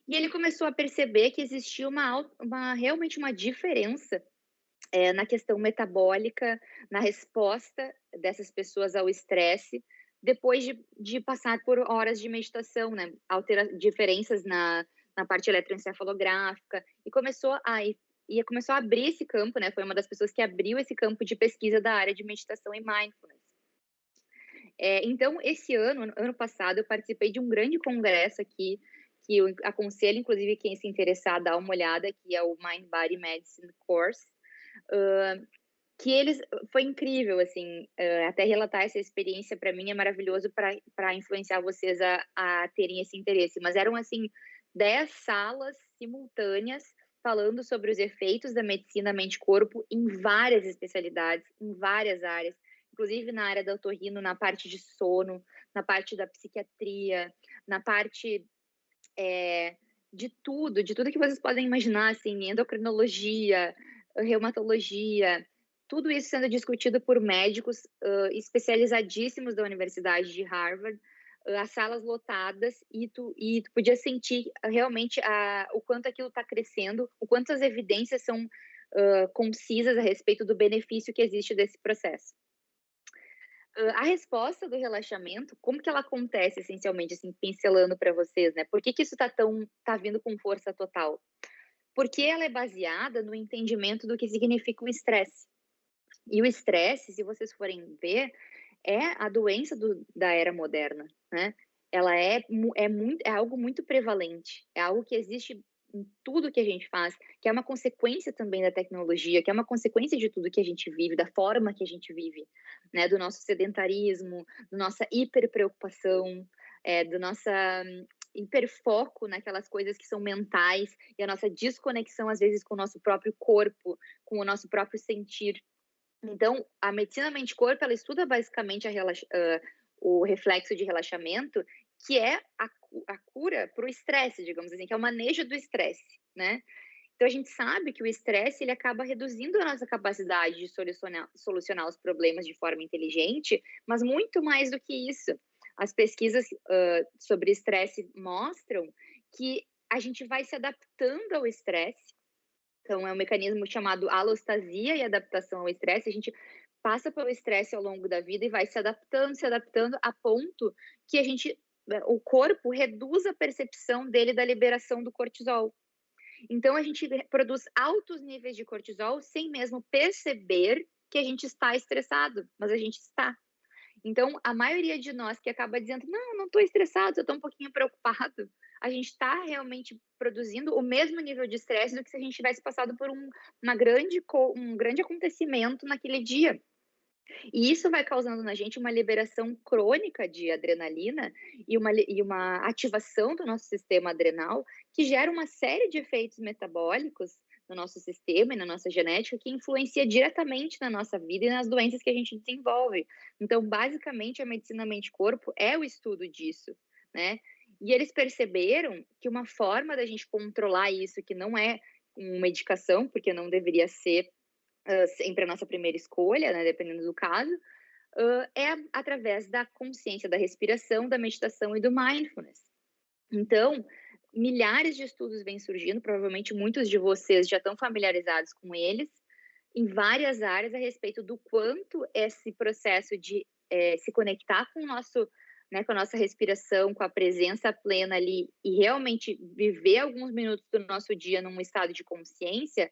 S1: e ele começou a perceber que existia realmente uma diferença na questão metabólica, na resposta dessas pessoas ao estresse, depois de passar por horas de meditação, né? Diferenças na parte eletroencefalográfica, e começou a abrir esse campo, né? Foi uma das pessoas que abriu esse campo de pesquisa da área de meditação e mindfulness. Então, esse ano passado, eu participei de um grande congresso aqui, que eu aconselho, inclusive, quem se interessar, a dar uma olhada, que é o Mind Body Medicine Course, que foi incrível, assim, até relatar essa experiência para mim é maravilhoso para influenciar vocês a terem esse interesse, mas eram, assim, 10 salas simultâneas falando sobre os efeitos da medicina mente-corpo em várias especialidades, em várias áreas, inclusive na área da otorrino, na parte de sono, na parte da psiquiatria, na parte de tudo que vocês podem imaginar, assim, endocrinologia, reumatologia, tudo isso sendo discutido por médicos especializadíssimos da Universidade de Harvard, as salas lotadas, e tu podia sentir realmente o quanto aquilo está crescendo, o quanto as evidências são concisas a respeito do benefício que existe desse processo. A resposta do relaxamento, como que ela acontece essencialmente, assim, pincelando para vocês, né? Por que que isso tá vindo com força total? Porque ela é baseada no entendimento do que significa o estresse. E o estresse, se vocês forem ver, é a doença da era moderna, né? Ela é algo muito prevalente, é algo que existe em tudo que a gente faz, que é uma consequência também da tecnologia, que é uma consequência de tudo que a gente vive, da forma que a gente vive, né? Do nosso sedentarismo, da nossa hiperpreocupação, do nossa hiperfoco naquelas coisas que são mentais e a nossa desconexão, às vezes, com o nosso próprio corpo, com o nosso próprio sentir. Então, a medicina mente-corpo, ela estuda basicamente o reflexo de relaxamento, que é a cura para o estresse, digamos assim, que é o manejo do estresse, né? Então, a gente sabe que o estresse, ele acaba reduzindo a nossa capacidade de solucionar os problemas de forma inteligente, mas muito mais do que isso. As pesquisas sobre estresse mostram que a gente vai se adaptando ao estresse. Então, é um mecanismo chamado alostasia e adaptação ao estresse. A gente passa pelo estresse ao longo da vida e vai se adaptando, a ponto que o corpo reduz a percepção dele da liberação do cortisol. Então, a gente produz altos níveis de cortisol sem mesmo perceber que a gente está estressado, mas a gente está. Então, a maioria de nós que acaba dizendo, não estou estressado, eu estou um pouquinho preocupado, a gente está realmente produzindo o mesmo nível de estresse do que se a gente tivesse passado por um grande acontecimento naquele dia. E isso vai causando na gente uma liberação crônica de adrenalina e uma ativação do nosso sistema adrenal, que gera uma série de efeitos metabólicos no nosso sistema e na nossa genética, que influencia diretamente na nossa vida e nas doenças que a gente desenvolve. Então, basicamente, a medicina mente-corpo é o estudo disso, né? E eles perceberam que uma forma da gente controlar isso, que não é uma medicação, porque não deveria ser sempre a nossa primeira escolha, né, dependendo do caso, é através da consciência da respiração, da meditação e do mindfulness. Então, milhares de estudos vêm surgindo, provavelmente muitos de vocês já estão familiarizados com eles, em várias áreas a respeito do quanto esse processo de se conectar com o nosso, né, com a nossa respiração, com a presença plena ali e realmente viver alguns minutos do nosso dia num estado de consciência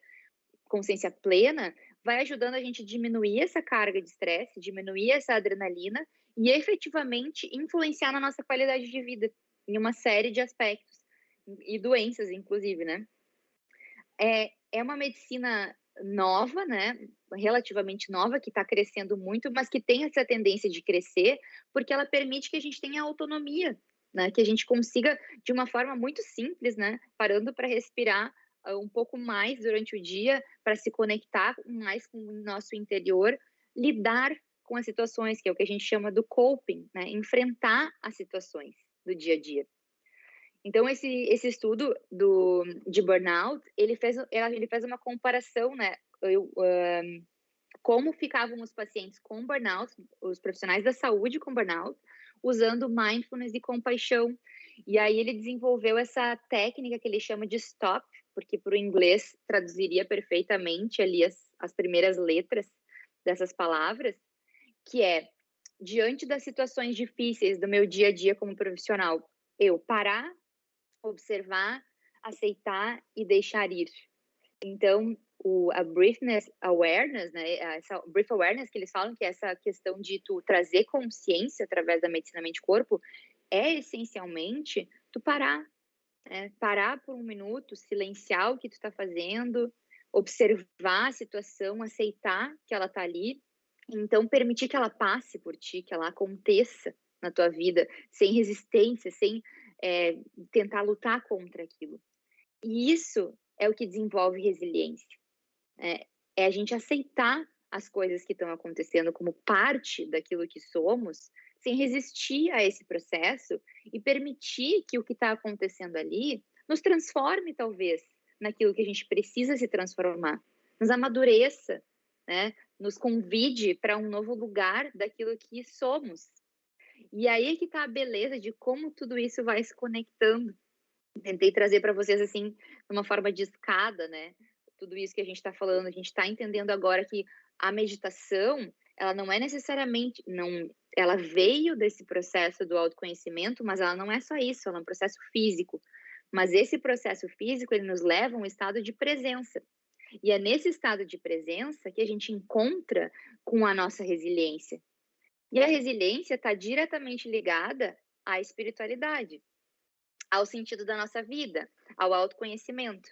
S1: plena, vai ajudando a gente a diminuir essa carga de estresse, diminuir essa adrenalina e efetivamente influenciar na nossa qualidade de vida em uma série de aspectos e doenças, inclusive, né? É uma medicina nova, né? Relativamente nova, que está crescendo muito, mas que tem essa tendência de crescer, porque ela permite que a gente tenha autonomia, né? Que a gente consiga, de uma forma muito simples, né? Parando para respirar um pouco mais durante o dia, para se conectar mais com o nosso interior, lidar com as situações, que é o que a gente chama do coping, né? Enfrentar as situações do dia a dia. Então, esse estudo de burnout, ele fez uma comparação, né? Como ficavam os pacientes com burnout, os profissionais da saúde com burnout, usando mindfulness e compaixão. E aí ele desenvolveu essa técnica que ele chama de STOP, porque para o inglês traduziria perfeitamente ali as primeiras letras dessas palavras, que é, diante das situações difíceis do meu dia a dia como profissional, eu parar, observar, aceitar e deixar ir. Então, a briefness awareness, né, essa brief awareness que eles falam, que é essa questão de tu trazer consciência através da medicina mente-corpo, é essencialmente tu parar, né, parar por um minuto, silenciar o que tu está fazendo, observar a situação, aceitar que ela está ali, então permitir que ela passe por ti, que ela aconteça na tua vida, sem resistência, sem tentar lutar contra aquilo. E isso é o que desenvolve resiliência. É a gente aceitar as coisas que estão acontecendo como parte daquilo que somos, sem resistir a esse processo e permitir que o que está acontecendo ali nos transforme, talvez, naquilo que a gente precisa se transformar, nos amadureça, né, nos convide para um novo lugar daquilo que somos. E aí é que está a beleza de como tudo isso vai se conectando. Tentei trazer para vocês, assim, de uma forma de escada, né, tudo isso que a gente está falando. A gente está entendendo agora que a meditação, ela não é necessariamente, não, ela veio desse processo do autoconhecimento, mas ela não é só isso, ela é um processo físico. Mas esse processo físico, ele nos leva a um estado de presença. E é nesse estado de presença que a gente encontra com a nossa resiliência. E a resiliência está diretamente ligada à espiritualidade, ao sentido da nossa vida, ao autoconhecimento.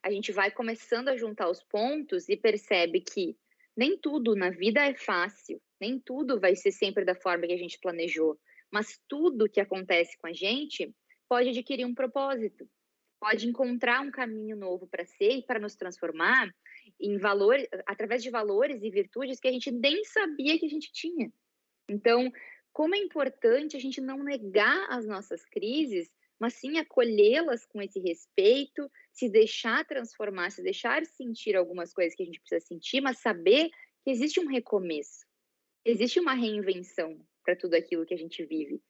S1: A gente vai começando a juntar os pontos e percebe que nem tudo na vida é fácil, nem tudo vai ser sempre da forma que a gente planejou, mas tudo que acontece com a gente pode adquirir um propósito, pode encontrar um caminho novo para ser e para nos transformar em valor, através de valores e virtudes que a gente nem sabia que a gente tinha. Então, como é importante a gente não negar as nossas crises, mas sim acolhê-las com esse respeito, se deixar transformar, se deixar sentir algumas coisas que a gente precisa sentir, mas saber que existe um recomeço, existe uma reinvenção para tudo aquilo que a gente vive.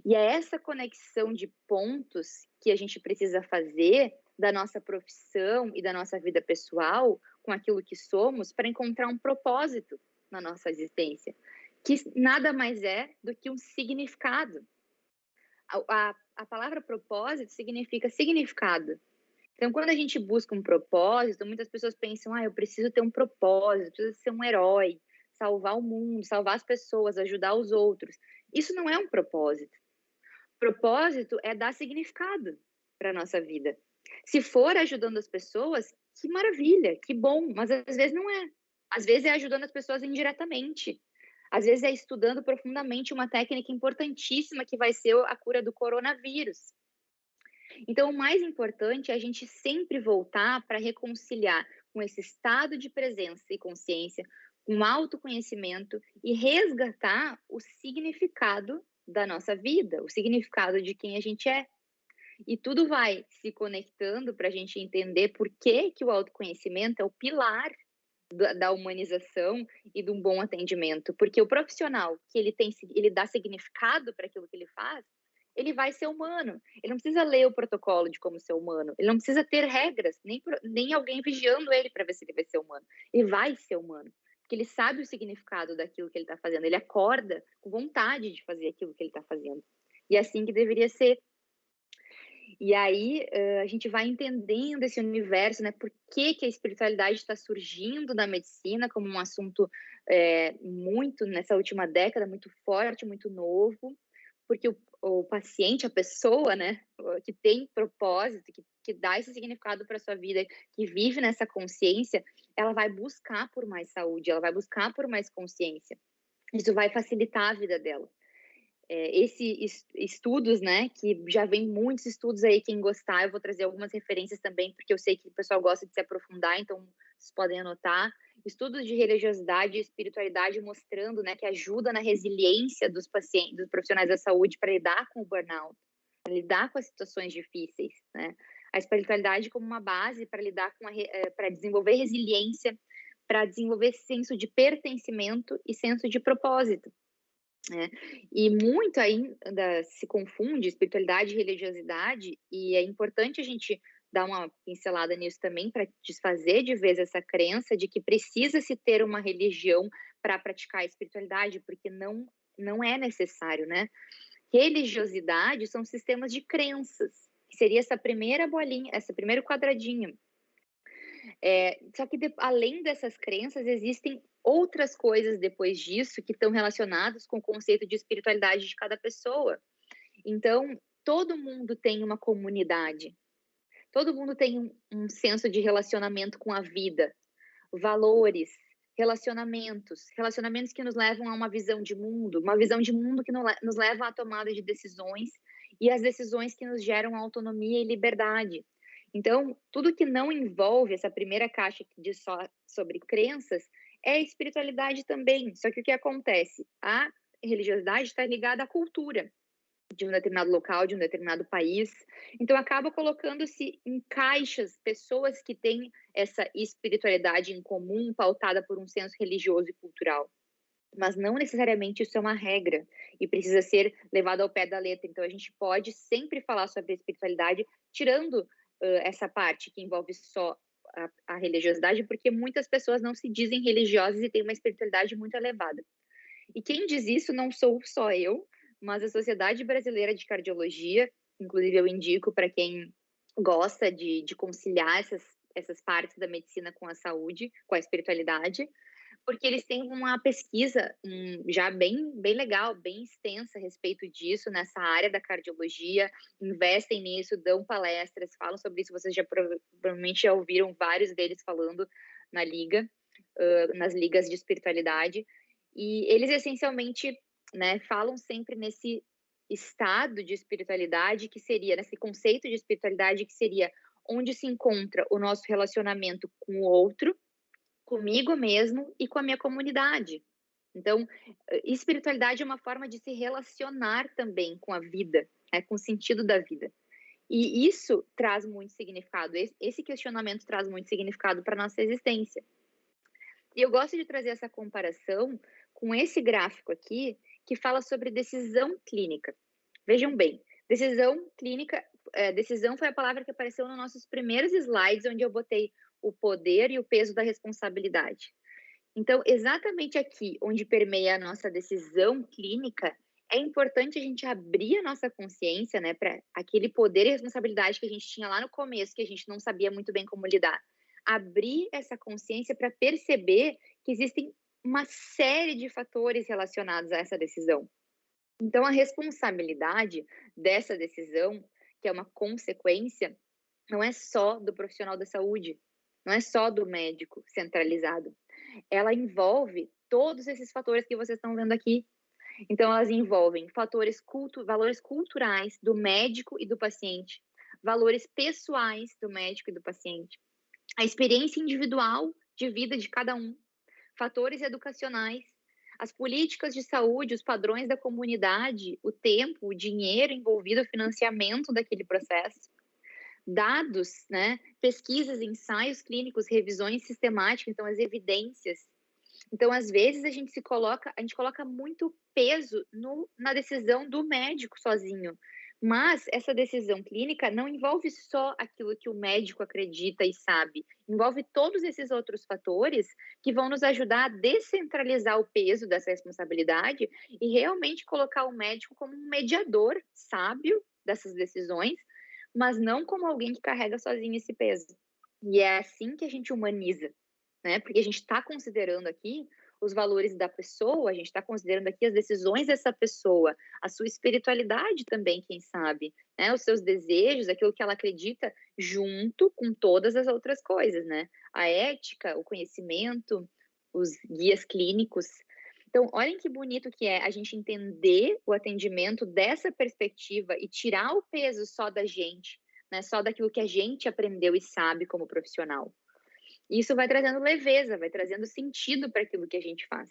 S1: E é essa conexão de pontos que a gente precisa fazer da nossa profissão e da nossa vida pessoal com aquilo que somos para encontrar um propósito na nossa existência, que nada mais é do que um significado. A palavra propósito significa significado. Então, quando a gente busca um propósito, muitas pessoas pensam, eu preciso ter um propósito, eu preciso ser um herói, salvar o mundo, salvar as pessoas, ajudar os outros. Isso não é um propósito. Propósito é dar significado para a nossa vida. Se for ajudando as pessoas, que maravilha, que bom, mas às vezes não é. Às vezes é ajudando as pessoas indiretamente. Às vezes é estudando profundamente uma técnica importantíssima que vai ser a cura do coronavírus. Então, o mais importante é a gente sempre voltar para reconciliar com esse estado de presença e consciência, com autoconhecimento e resgatar o significado da nossa vida, o significado de quem a gente é. E tudo vai se conectando para a gente entender por que o autoconhecimento é o pilar da humanização e de um bom atendimento. Porque o profissional que ele dá significado para aquilo que ele faz, ele vai ser humano. Ele não precisa ler o protocolo de como ser humano. Ele não precisa ter regras, nem alguém vigiando ele para ver se ele vai ser humano. Ele vai ser humano. Porque ele sabe o significado daquilo que ele está fazendo. Ele acorda com vontade de fazer aquilo que ele está fazendo. E é assim que deveria ser. E aí a gente vai entendendo esse universo, né? Por que a espiritualidade está surgindo na medicina como um assunto muito, nessa última década, muito forte, muito novo, porque o paciente, a pessoa, né, que tem propósito, que dá esse significado para a sua vida, que vive nessa consciência, ela vai buscar por mais saúde, ela vai buscar por mais consciência. Isso vai facilitar a vida dela. Estudos, né, que já vem muitos estudos aí, quem gostar, eu vou trazer algumas referências também, porque eu sei que o pessoal gosta de se aprofundar, então vocês podem anotar. Estudos de religiosidade e espiritualidade mostrando, né, que ajuda na resiliência dos pacientes, dos profissionais da saúde para lidar com o burnout, para lidar com as situações difíceis, né? A espiritualidade como uma base para lidar com para desenvolver resiliência, para desenvolver senso de pertencimento e senso de propósito. E muito ainda se confunde espiritualidade e religiosidade, e é importante a gente dar uma pincelada nisso também para desfazer de vez essa crença de que precisa se ter uma religião para praticar a espiritualidade, porque não é necessário, né? Religiosidade são sistemas de crenças, que seria essa primeira bolinha, esse primeiro quadradinho. Só que além dessas crenças, existem outras coisas depois disso que estão relacionadas com o conceito de espiritualidade de cada pessoa. Então, todo mundo tem uma comunidade, todo mundo tem um senso de relacionamento com a vida, valores, relacionamentos que nos levam a uma visão de mundo, uma visão de mundo que nos leva à tomada de decisões e as decisões que nos geram autonomia e liberdade. Então, tudo que não envolve essa primeira caixa que diz só sobre crenças é espiritualidade também. Só que o que acontece? A religiosidade está ligada à cultura. de um determinado local, de um determinado país. Então acaba colocando-se em caixas pessoas que têm essa espiritualidade em comum, pautada por um senso religioso e cultural. Mas não necessariamente isso é uma regra e precisa ser levado ao pé da letra. Então a gente pode sempre falar sobre a espiritualidade, tirando essa parte que envolve só a religiosidade, porque muitas pessoas não se dizem religiosas e têm uma espiritualidade muito elevada. E quem diz isso não sou só eu, mas a Sociedade Brasileira de Cardiologia. Inclusive eu indico para quem gosta de conciliar essas partes da medicina com a saúde, com a espiritualidade, porque eles têm uma pesquisa já bem legal, bem extensa a respeito disso, nessa área da cardiologia, investem nisso, dão palestras, falam sobre isso, vocês já provavelmente já ouviram vários deles falando na liga, nas ligas de espiritualidade, e eles essencialmente, né, falam sempre nesse estado de espiritualidade que seria, nesse conceito de espiritualidade que seria onde se encontra o nosso relacionamento com o outro, comigo mesmo e com a minha comunidade. Então, espiritualidade é uma forma de se relacionar também com a vida, né, com o sentido da vida. E isso traz muito significado, esse questionamento traz muito significado para a nossa existência. E eu gosto de trazer essa comparação com esse gráfico aqui, que fala sobre decisão clínica. Vejam bem, decisão clínica, decisão foi a palavra que apareceu nos nossos primeiros slides, onde eu botei o poder e o peso da responsabilidade. Então, exatamente aqui, onde permeia a nossa decisão clínica, é importante a gente abrir a nossa consciência, né, para aquele poder e responsabilidade que a gente tinha lá no começo, que a gente não sabia muito bem como lidar. Abrir essa consciência para perceber que existem uma série de fatores relacionados a essa decisão. Então, a responsabilidade dessa decisão, que é uma consequência, não é só do profissional da saúde, não é só do médico centralizado. Ela envolve todos esses fatores que vocês estão vendo aqui. Então, elas envolvem valores culturais do médico e do paciente, valores pessoais do médico e do paciente, a experiência individual de vida de cada um, fatores educacionais, as políticas de saúde, os padrões da comunidade, o tempo, o dinheiro envolvido, o financiamento daquele processo, dados, né, pesquisas, ensaios clínicos, revisões sistemáticas, então as evidências. Então, às vezes, a gente coloca muito peso na decisão do médico sozinho. Mas essa decisão clínica não envolve só aquilo que o médico acredita e sabe, envolve todos esses outros fatores que vão nos ajudar a descentralizar o peso dessa responsabilidade e realmente colocar o médico como um mediador sábio dessas decisões, mas não como alguém que carrega sozinho esse peso. E é assim que a gente humaniza, né? Porque a gente está considerando aqui os valores da pessoa, a gente está considerando aqui as decisões dessa pessoa, a sua espiritualidade também, quem sabe, né? Os seus desejos, aquilo que ela acredita, junto com todas as outras coisas, né? A ética, o conhecimento, os guias clínicos. Então, olhem que bonito que é a gente entender o atendimento dessa perspectiva e tirar o peso só da gente, né? Só daquilo que a gente aprendeu e sabe como profissional. Isso vai trazendo leveza, vai trazendo sentido para aquilo que a gente faz.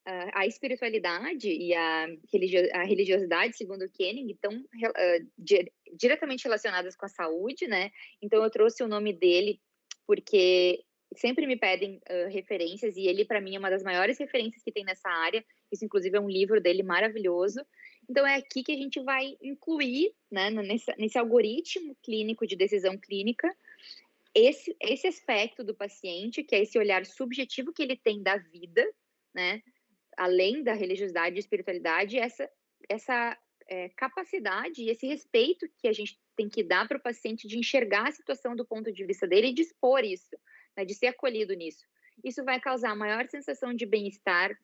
S1: A espiritualidade e a religiosidade, segundo Koenig, estão diretamente relacionadas com a saúde, né? Então, eu trouxe o nome dele porque sempre me pedem referências e ele, para mim, é uma das maiores referências que tem nessa área. Isso, inclusive, é um livro dele maravilhoso. Então, é aqui que a gente vai incluir, né, nesse algoritmo clínico de decisão clínica, esse aspecto do paciente, que é esse olhar subjetivo que ele tem da vida, né, além da religiosidade e espiritualidade, essa capacidade e esse respeito que a gente tem que dar para o paciente de enxergar a situação do ponto de vista dele e de expor isso, né, de ser acolhido nisso. Isso vai causar maior sensação de bem-estar,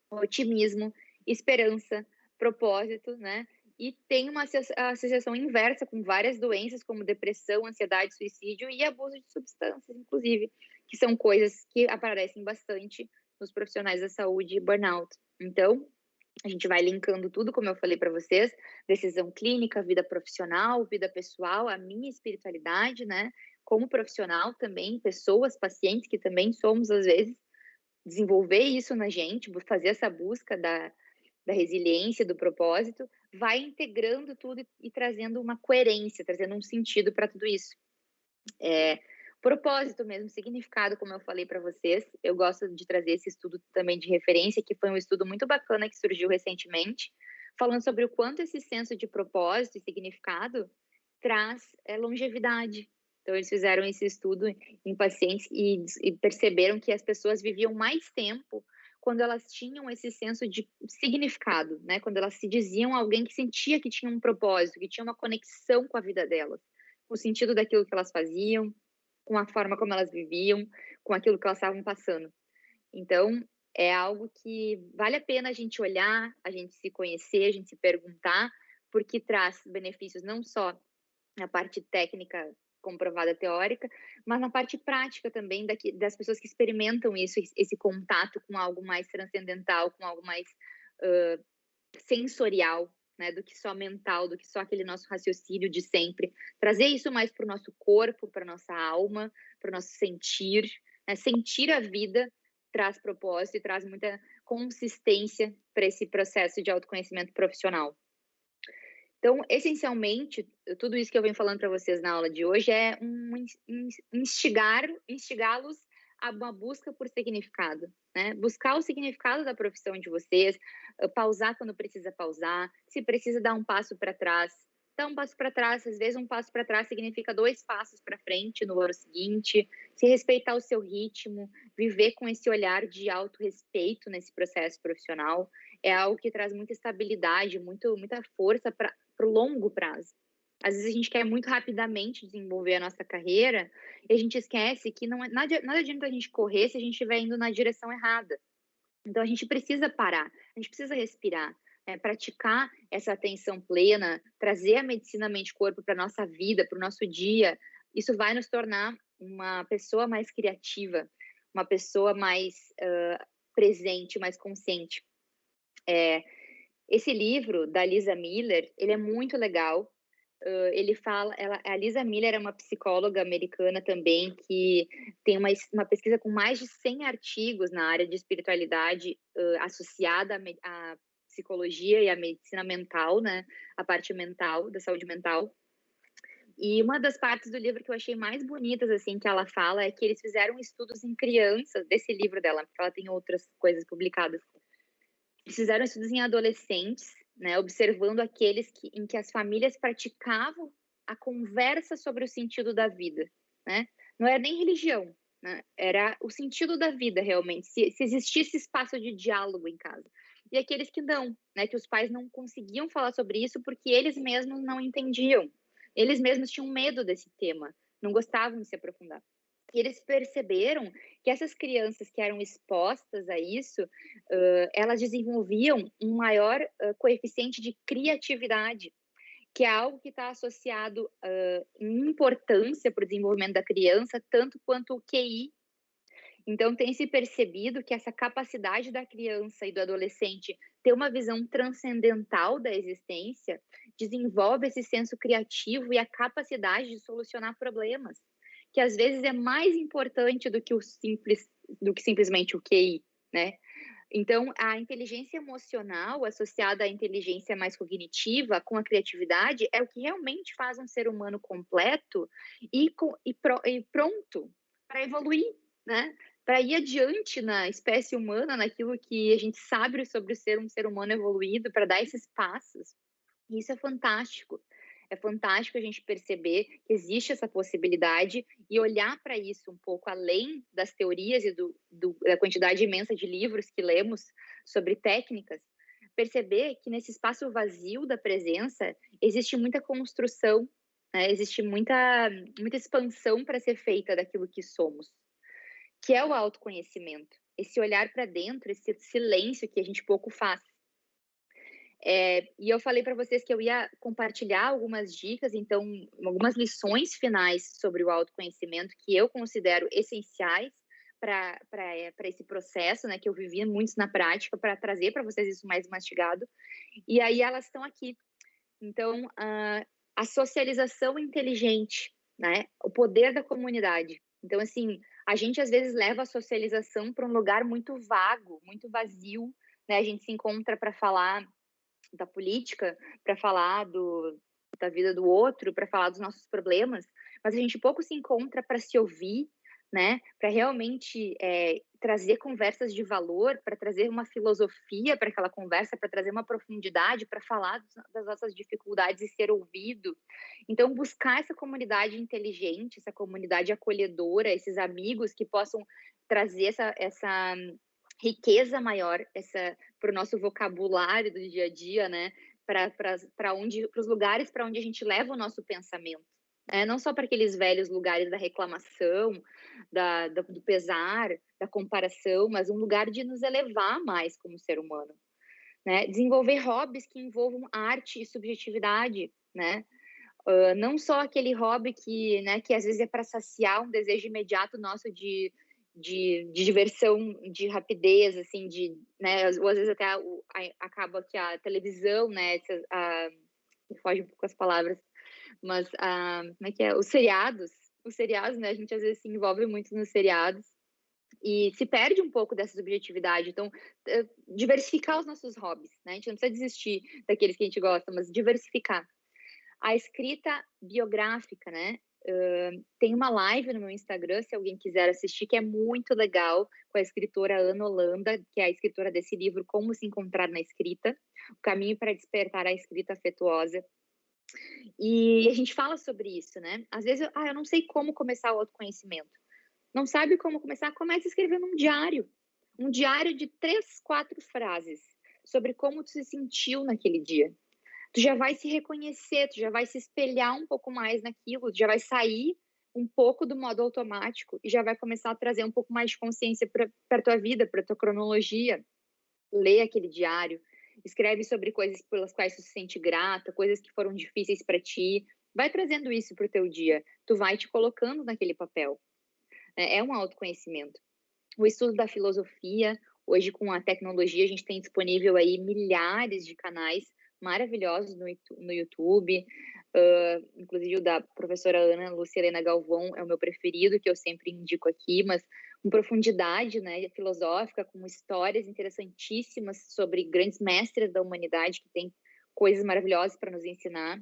S1: otimismo, esperança, propósito, né? E tem uma associação inversa com várias doenças, como depressão, ansiedade, suicídio e abuso de substâncias, inclusive, que são coisas que aparecem bastante nos profissionais da saúde e burnout. Então, a gente vai linkando tudo, como eu falei para vocês, decisão clínica, vida profissional, vida pessoal, a minha espiritualidade, né? Como profissional também, pessoas, pacientes, que também somos, às vezes, desenvolver isso na gente, fazer essa busca da resiliência, do propósito, vai integrando tudo e trazendo uma coerência, trazendo um sentido para tudo isso. Propósito mesmo, significado, como eu falei para vocês. Eu gosto de trazer esse estudo também de referência, que foi um estudo muito bacana que surgiu recentemente, falando sobre o quanto esse senso de propósito e significado traz longevidade. Então, eles fizeram esse estudo em pacientes e perceberam que as pessoas viviam mais tempo quando elas tinham esse senso de significado, né? Quando elas se diziam alguém que sentia que tinha um propósito, que tinha uma conexão com a vida delas, com o sentido daquilo que elas faziam, com a forma como elas viviam, com aquilo que elas estavam passando. Então, é algo que vale a pena a gente olhar, a gente se conhecer, a gente se perguntar, porque traz benefícios não só na parte técnica comprovada teórica, mas na parte prática também das pessoas que experimentam isso, esse contato com algo mais transcendental, com algo mais sensorial, né, do que só mental, do que só aquele nosso raciocínio de sempre. Trazer isso mais para o nosso corpo, para nossa alma, para o nosso sentir, né? Sentir a vida traz propósito e traz muita consistência para esse processo de autoconhecimento profissional. Então, essencialmente, tudo isso que eu venho falando para vocês na aula de hoje é instigá-los a uma busca por significado, né? Buscar o significado da profissão de vocês, pausar quando precisa pausar, se precisa dar um passo para trás, dá um passo para trás. Às vezes um passo para trás significa 2 passos para frente no ano seguinte, se respeitar o seu ritmo, viver com esse olhar de autorrespeito nesse processo profissional, é algo que traz muita estabilidade, muita força para o longo prazo. Às vezes a gente quer muito rapidamente desenvolver a nossa carreira e a gente esquece que nada adianta a gente correr se a gente estiver indo na direção errada. Então a gente precisa parar, a gente precisa respirar, praticar essa atenção plena, trazer a medicina mente-corpo para a nossa vida, para o nosso dia. Isso vai nos tornar uma pessoa mais criativa, uma pessoa mais presente, mais consciente. Esse livro da Lisa Miller, ele é muito legal. Ele fala, a Lisa Miller é uma psicóloga americana também que tem uma pesquisa com mais de 100 artigos na área de espiritualidade associada à psicologia e à medicina mental, né? A parte mental, da saúde mental. E uma das partes do livro que eu achei mais bonitas, assim, que ela fala, é que eles fizeram estudos em crianças, desse livro dela, porque ela tem outras coisas publicadas. Eles fizeram estudos em adolescentes, né, observando aqueles em que as famílias praticavam a conversa sobre o sentido da vida, né? Não era nem religião, né? Era o sentido da vida, realmente, se existisse espaço de diálogo em casa. E aqueles que não, né, que os pais não conseguiam falar sobre isso porque eles mesmos não entendiam. Eles mesmos tinham medo desse tema, não gostavam de se aprofundar. E eles perceberam que essas crianças que eram expostas a isso, elas desenvolviam um maior coeficiente de criatividade, que é algo que está associado em importância para o desenvolvimento da criança, tanto quanto o QI. Então, tem se percebido que essa capacidade da criança e do adolescente ter uma visão transcendental da existência desenvolve esse senso criativo e a capacidade de solucionar problemas, que às vezes é mais importante do que simplesmente o QI, né? Então, a inteligência emocional associada à inteligência mais cognitiva com a criatividade é o que realmente faz um ser humano completo e pronto para evoluir, né? Para ir adiante na espécie humana, naquilo que a gente sabe sobre ser um ser humano evoluído, para dar esses passos. E isso é fantástico. É fantástico a gente perceber que existe essa possibilidade e olhar para isso um pouco além das teorias e da quantidade imensa de livros que lemos sobre técnicas, perceber que nesse espaço vazio da presença existe muita construção, né? Existe muita expansão para ser feita daquilo que somos, que é o autoconhecimento, esse olhar para dentro, esse silêncio que a gente pouco faz. E eu falei para vocês que eu ia compartilhar algumas dicas, então, algumas lições finais sobre o autoconhecimento que eu considero essenciais para esse processo, né, que eu vivi muitos na prática, para trazer para vocês isso mais mastigado. E aí elas estão aqui. Então, a socialização inteligente, né, o poder da comunidade. Então, assim, a gente às vezes leva a socialização para um lugar muito vago, muito vazio, né? A gente se encontra para falar da política, para falar da vida do outro, para falar dos nossos problemas, mas a gente pouco se encontra para se ouvir, né? Para realmente trazer conversas de valor, para trazer uma filosofia para aquela conversa, para trazer uma profundidade, para falar das nossas dificuldades e ser ouvido. Então, buscar essa comunidade inteligente, essa comunidade acolhedora, esses amigos que possam trazer essa riqueza maior para o nosso vocabulário do dia a dia, né? Para os lugares para onde a gente leva o nosso pensamento. Não só para aqueles velhos lugares da reclamação, do pesar, da comparação, mas um lugar de nos elevar mais como ser humano. Né? Desenvolver hobbies que envolvam arte e subjetividade, né? Não só aquele hobby que às vezes é para saciar um desejo imediato nosso de diversão, de rapidez, assim, né, ou às vezes até acaba que a televisão, né, foge um pouco as palavras, mas como é que é? Os seriados, né, a gente às vezes se envolve muito nos seriados e se perde um pouco dessa subjetividade. Então, diversificar os nossos hobbies, né, a gente não precisa desistir daqueles que a gente gosta, mas diversificar. A escrita biográfica, né? Tem uma live no meu Instagram, se alguém quiser assistir, que é muito legal, com a escritora Ana Holanda, que é a escritora desse livro, Como se Encontrar na Escrita, o caminho para despertar a escrita afetuosa. E a gente fala sobre isso, né? Às vezes, eu não sei como começar o autoconhecimento. Não sabe como começar? Comece escrevendo um diário. Um diário de 3, 4 frases sobre como tu se sentiu naquele dia. Tu já vai se reconhecer, tu já vai se espelhar um pouco mais naquilo, tu já vai sair um pouco do modo automático e já vai começar a trazer um pouco mais de consciência para tua vida, para tua cronologia. Lê aquele diário, escreve sobre coisas pelas quais tu se sente grata, coisas que foram difíceis para ti. Vai trazendo isso para o teu dia. Tu vai te colocando naquele papel. É um autoconhecimento. O estudo da filosofia, hoje com a tecnologia, a gente tem disponível aí milhares de canais maravilhosos no YouTube, inclusive o da professora Ana Lúcia Helena Galvão é o meu preferido, que eu sempre indico aqui, mas com profundidade, né, filosófica, com histórias interessantíssimas sobre grandes mestres da humanidade que têm coisas maravilhosas para nos ensinar.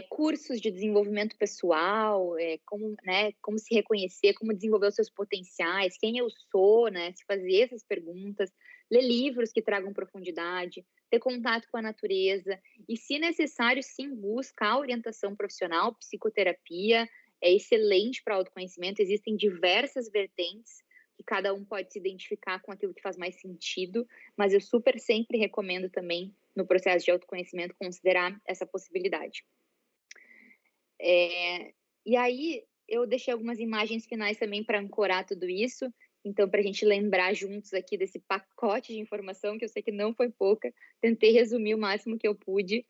S1: Cursos de desenvolvimento pessoal, como se reconhecer, como desenvolver os seus potenciais, quem eu sou, né? Se fazer essas perguntas, ler livros que tragam profundidade, ter contato com a natureza e, se necessário, sim, buscar orientação profissional, psicoterapia, é excelente para autoconhecimento, existem diversas vertentes que cada um pode se identificar com aquilo que faz mais sentido, mas eu super sempre recomendo também, no processo de autoconhecimento, considerar essa possibilidade. E aí, eu deixei algumas imagens finais também para ancorar tudo isso. Então, para a gente lembrar juntos aqui desse pacote de informação, que eu sei que não foi pouca, tentei resumir o máximo que eu pude.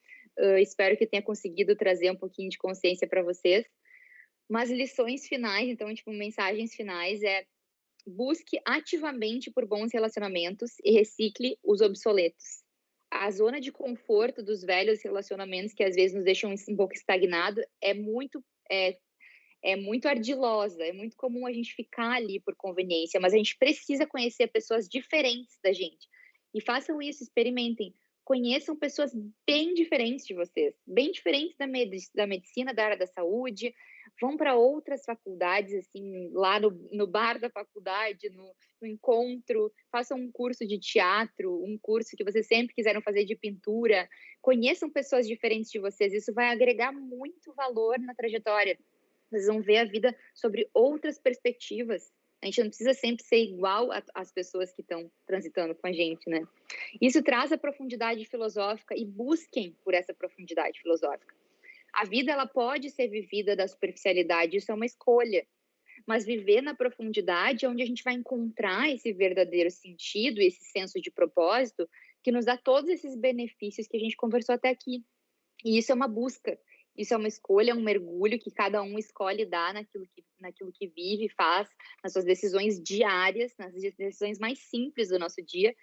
S1: Espero que tenha conseguido trazer um pouquinho de consciência para vocês. Mas lições finais, então, tipo, mensagens finais busque ativamente por bons relacionamentos e recicle os obsoletos. A zona de conforto dos velhos relacionamentos, que às vezes nos deixam um pouco estagnado, é muito ardilosa, é muito comum a gente ficar ali por conveniência, mas a gente precisa conhecer pessoas diferentes da gente. E façam isso, experimentem. Conheçam pessoas bem diferentes de vocês, bem diferentes da medicina, da área da saúde. Vão para outras faculdades, assim, lá no bar da faculdade, no encontro. Façam um curso de teatro, um curso que vocês sempre quiseram fazer de pintura. Conheçam pessoas diferentes de vocês. Isso vai agregar muito valor na trajetória. Vocês vão ver a vida sobre outras perspectivas. A gente não precisa sempre ser igual às pessoas que estão transitando com a gente, né? Isso traz a profundidade filosófica e busquem por essa profundidade filosófica. A vida, ela pode ser vivida da superficialidade, isso é uma escolha. Mas viver na profundidade é onde a gente vai encontrar esse verdadeiro sentido, esse senso de propósito, que nos dá todos esses benefícios que a gente conversou até aqui. E isso é uma busca. Isso é uma escolha, um mergulho que cada um escolhe dar naquilo que vive, faz, nas suas decisões diárias, nas decisões mais simples do nosso dia,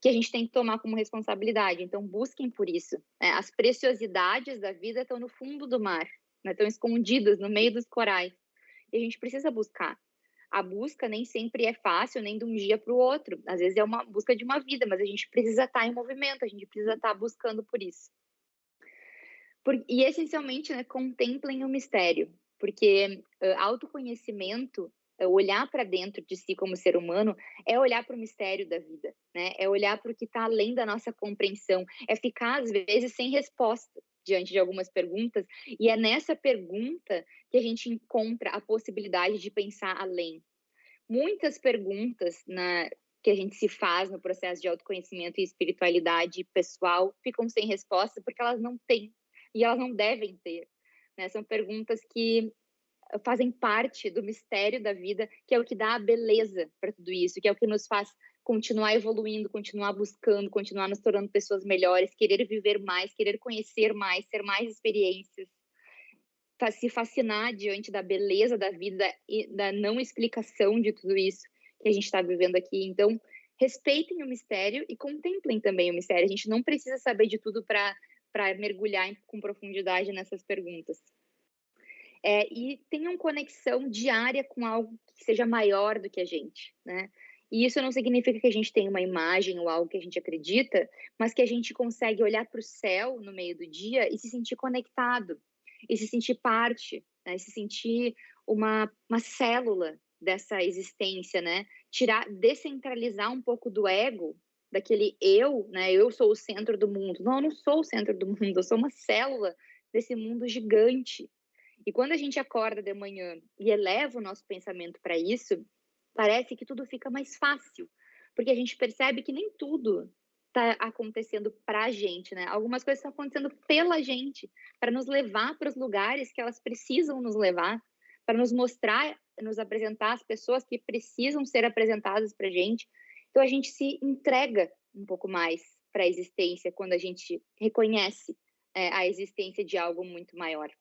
S1: que a gente tem que tomar como responsabilidade. Então, busquem por isso. As preciosidades da vida estão no fundo do mar, né? Estão escondidas no meio dos corais. E a gente precisa buscar. a busca nem sempre é fácil, nem de um dia para o outro. Às vezes é uma busca de uma vida, mas a gente precisa estar em movimento, a gente precisa estar buscando por isso. E essencialmente, né, contemplem o mistério, porque autoconhecimento, olhar para dentro de si como ser humano, é olhar para o mistério da vida, né? É olhar para o que está além da nossa compreensão, é ficar às vezes sem resposta diante de algumas perguntas, e é nessa pergunta que a gente encontra a possibilidade de pensar além. Muitas perguntas que a gente se faz no processo de autoconhecimento e espiritualidade pessoal ficam sem resposta porque elas não têm e elas não devem ter, né? São perguntas que fazem parte do mistério da vida, que é o que dá a beleza para tudo isso, que é o que nos faz continuar evoluindo, continuar buscando, continuar nos tornando pessoas melhores, querer viver mais, querer conhecer mais, ter mais experiências, se fascinar diante da beleza da vida e da não explicação de tudo isso que a gente está vivendo aqui. Então, respeitem o mistério e contemplem também o mistério. A gente não precisa saber de tudo para mergulhar com profundidade nessas perguntas. E tenham conexão diária com algo que seja maior do que a gente, né? E isso não significa que a gente tem uma imagem ou algo que a gente acredita, mas que a gente consegue olhar para o céu no meio do dia e se sentir conectado, e se sentir parte, né? E se sentir uma célula dessa existência, né? Descentralizar um pouco do ego, daquele eu, né? Eu sou o centro do mundo. Não, eu não sou o centro do mundo, eu sou uma célula desse mundo gigante. E quando a gente acorda de manhã e eleva o nosso pensamento para isso, parece que tudo fica mais fácil, porque a gente percebe que nem tudo está acontecendo para a gente, né? Algumas coisas estão acontecendo pela gente, para nos levar para os lugares que elas precisam nos levar, para nos mostrar, nos apresentar as pessoas que precisam ser apresentadas para a gente. Então a gente se entrega um pouco mais para a existência quando a gente reconhece a existência de algo muito maior.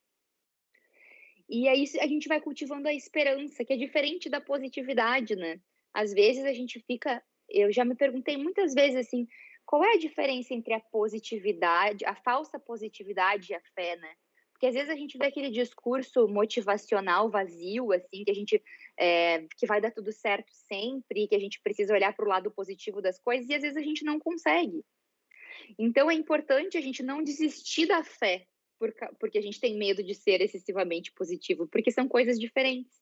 S1: E aí a gente vai cultivando a esperança, que é diferente da positividade, né? Às vezes a gente fica. Eu já me perguntei muitas vezes assim, qual é a diferença entre a positividade, a falsa positividade e a fé, né? Porque às vezes a gente vê aquele discurso motivacional vazio, assim, que a gente que vai dar tudo certo sempre, que a gente precisa olhar para o lado positivo das coisas, e às vezes a gente não consegue. Então é importante a gente não desistir da fé, porque a gente tem medo de ser excessivamente positivo, porque são coisas diferentes.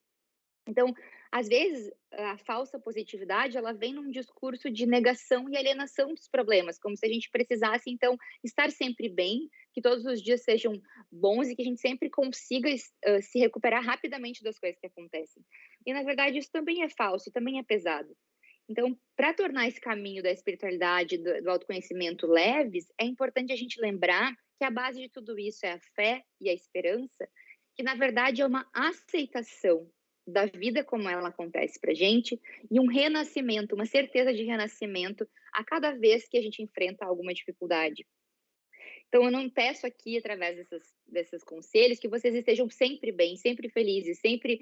S1: Então, às vezes, a falsa positividade, ela vem num discurso de negação e alienação dos problemas, como se a gente precisasse, então, estar sempre bem, que todos os dias sejam bons e que a gente sempre consiga se recuperar rapidamente das coisas que acontecem. E, na verdade, isso também é falso, também é pesado. Então, para tornar esse caminho da espiritualidade, do autoconhecimento leves, é importante a gente lembrar que a base de tudo isso é a fé e a esperança, que na verdade é uma aceitação da vida como ela acontece para gente e um renascimento, uma certeza de renascimento a cada vez que a gente enfrenta alguma dificuldade. Então, eu não peço aqui, através desses conselhos, que vocês estejam sempre bem, sempre felizes, sempre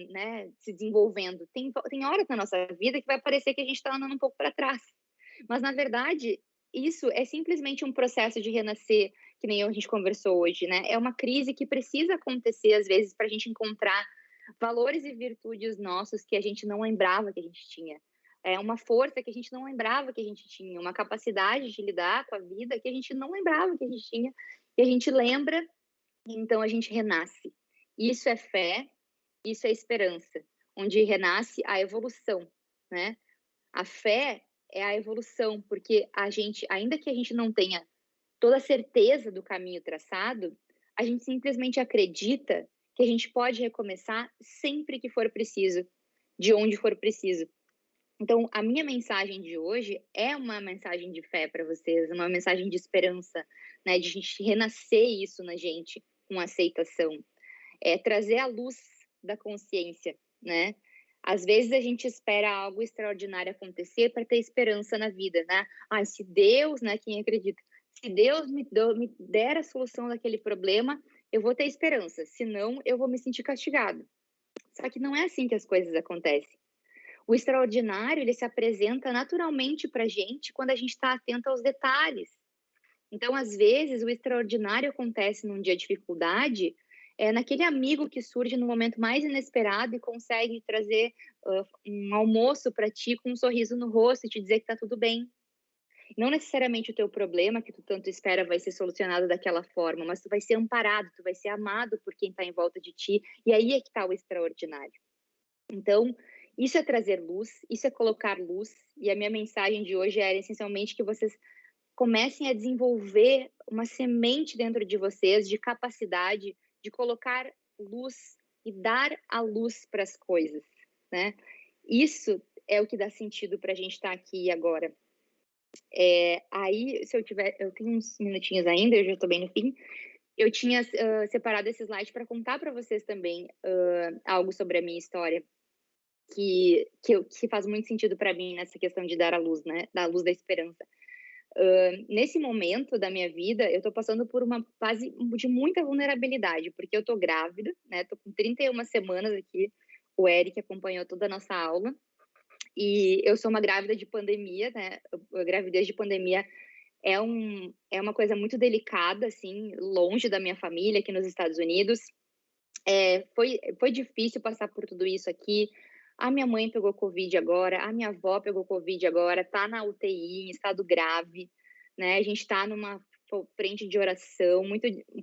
S1: né, se desenvolvendo. Tem horas na nossa vida que vai parecer que a gente está andando um pouco para trás. Mas, na verdade, isso é simplesmente um processo de renascer, que nem a gente conversou hoje, né? É uma crise que precisa acontecer, às vezes, para a gente encontrar valores e virtudes nossos que a gente não lembrava que a gente tinha. É uma força que a gente não lembrava que a gente tinha, uma capacidade de lidar com a vida que a gente não lembrava que a gente tinha, e a gente lembra, e então a gente renasce. Isso é fé, isso é esperança, onde renasce a evolução, né? A fé é a evolução, porque a gente, ainda que a gente não tenha toda a certeza do caminho traçado, a gente simplesmente acredita que a gente pode recomeçar sempre que for preciso, de onde for preciso. Então, a minha mensagem de hoje é uma mensagem de fé para vocês, uma mensagem de esperança, né, de a gente renascer isso na gente com aceitação, trazer a luz da consciência, né? Às vezes a gente espera algo extraordinário acontecer para ter esperança na vida, né? Ah, se Deus, né, quem acredita, se Deus me der a solução daquele problema, eu vou ter esperança, senão eu vou me sentir castigado. Só que não é assim que as coisas acontecem. O extraordinário, ele se apresenta naturalmente para a gente quando a gente está atento aos detalhes. Então, às vezes, o extraordinário acontece num dia de dificuldade, é naquele amigo que surge no momento mais inesperado e consegue trazer, um almoço para ti com um sorriso no rosto e te dizer que tá tudo bem. Não necessariamente o teu problema que tu tanto espera vai ser solucionado daquela forma, mas tu vai ser amparado, tu vai ser amado por quem está em volta de ti, e aí é que está o extraordinário. Então, isso é trazer luz, isso é colocar luz, e a minha mensagem de hoje era essencialmente que vocês comecem a desenvolver uma semente dentro de vocês de capacidade de colocar luz e dar a luz para as coisas, né? Isso é o que dá sentido para a gente estar aqui agora. Aí, se eu tiver, eu tenho uns minutinhos ainda, eu já estou bem no fim. Eu tinha separado esse slide para contar para vocês também algo sobre a minha história que faz muito sentido para mim nessa questão de dar a luz, né? Da luz da esperança. Nesse momento da minha vida, eu estou passando por uma fase de muita vulnerabilidade, porque eu estou grávida, né? Estou com 31 semanas aqui. O Eric acompanhou toda a nossa aula. E eu sou uma grávida de pandemia, né? A gravidez de pandemia é uma coisa muito delicada, assim, longe da minha família, aqui nos Estados Unidos. Foi difícil passar por tudo isso aqui. A minha mãe pegou Covid agora, a minha avó pegou Covid agora, tá na UTI, em estado grave, né? A gente tá numa frente de oração,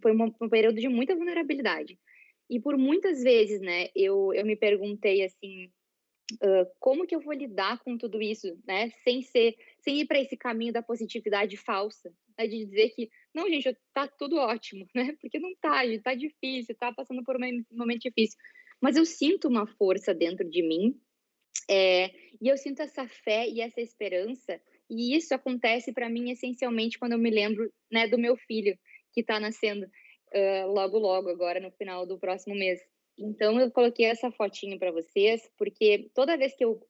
S1: foi um período de muita vulnerabilidade. E por muitas vezes, né, eu me perguntei assim, como que eu vou lidar com tudo isso, né? Sem ir para esse caminho da positividade falsa, né? De dizer que não, gente, tá tudo ótimo, né? Porque não tá, gente, tá difícil, tá passando por um momento difícil. Mas eu sinto uma força dentro de mim, e eu sinto essa fé e essa esperança, e isso acontece para mim essencialmente quando eu me lembro, né, do meu filho que está nascendo logo logo agora no final do próximo mês. Então eu coloquei essa fotinho para vocês, porque toda vez que eu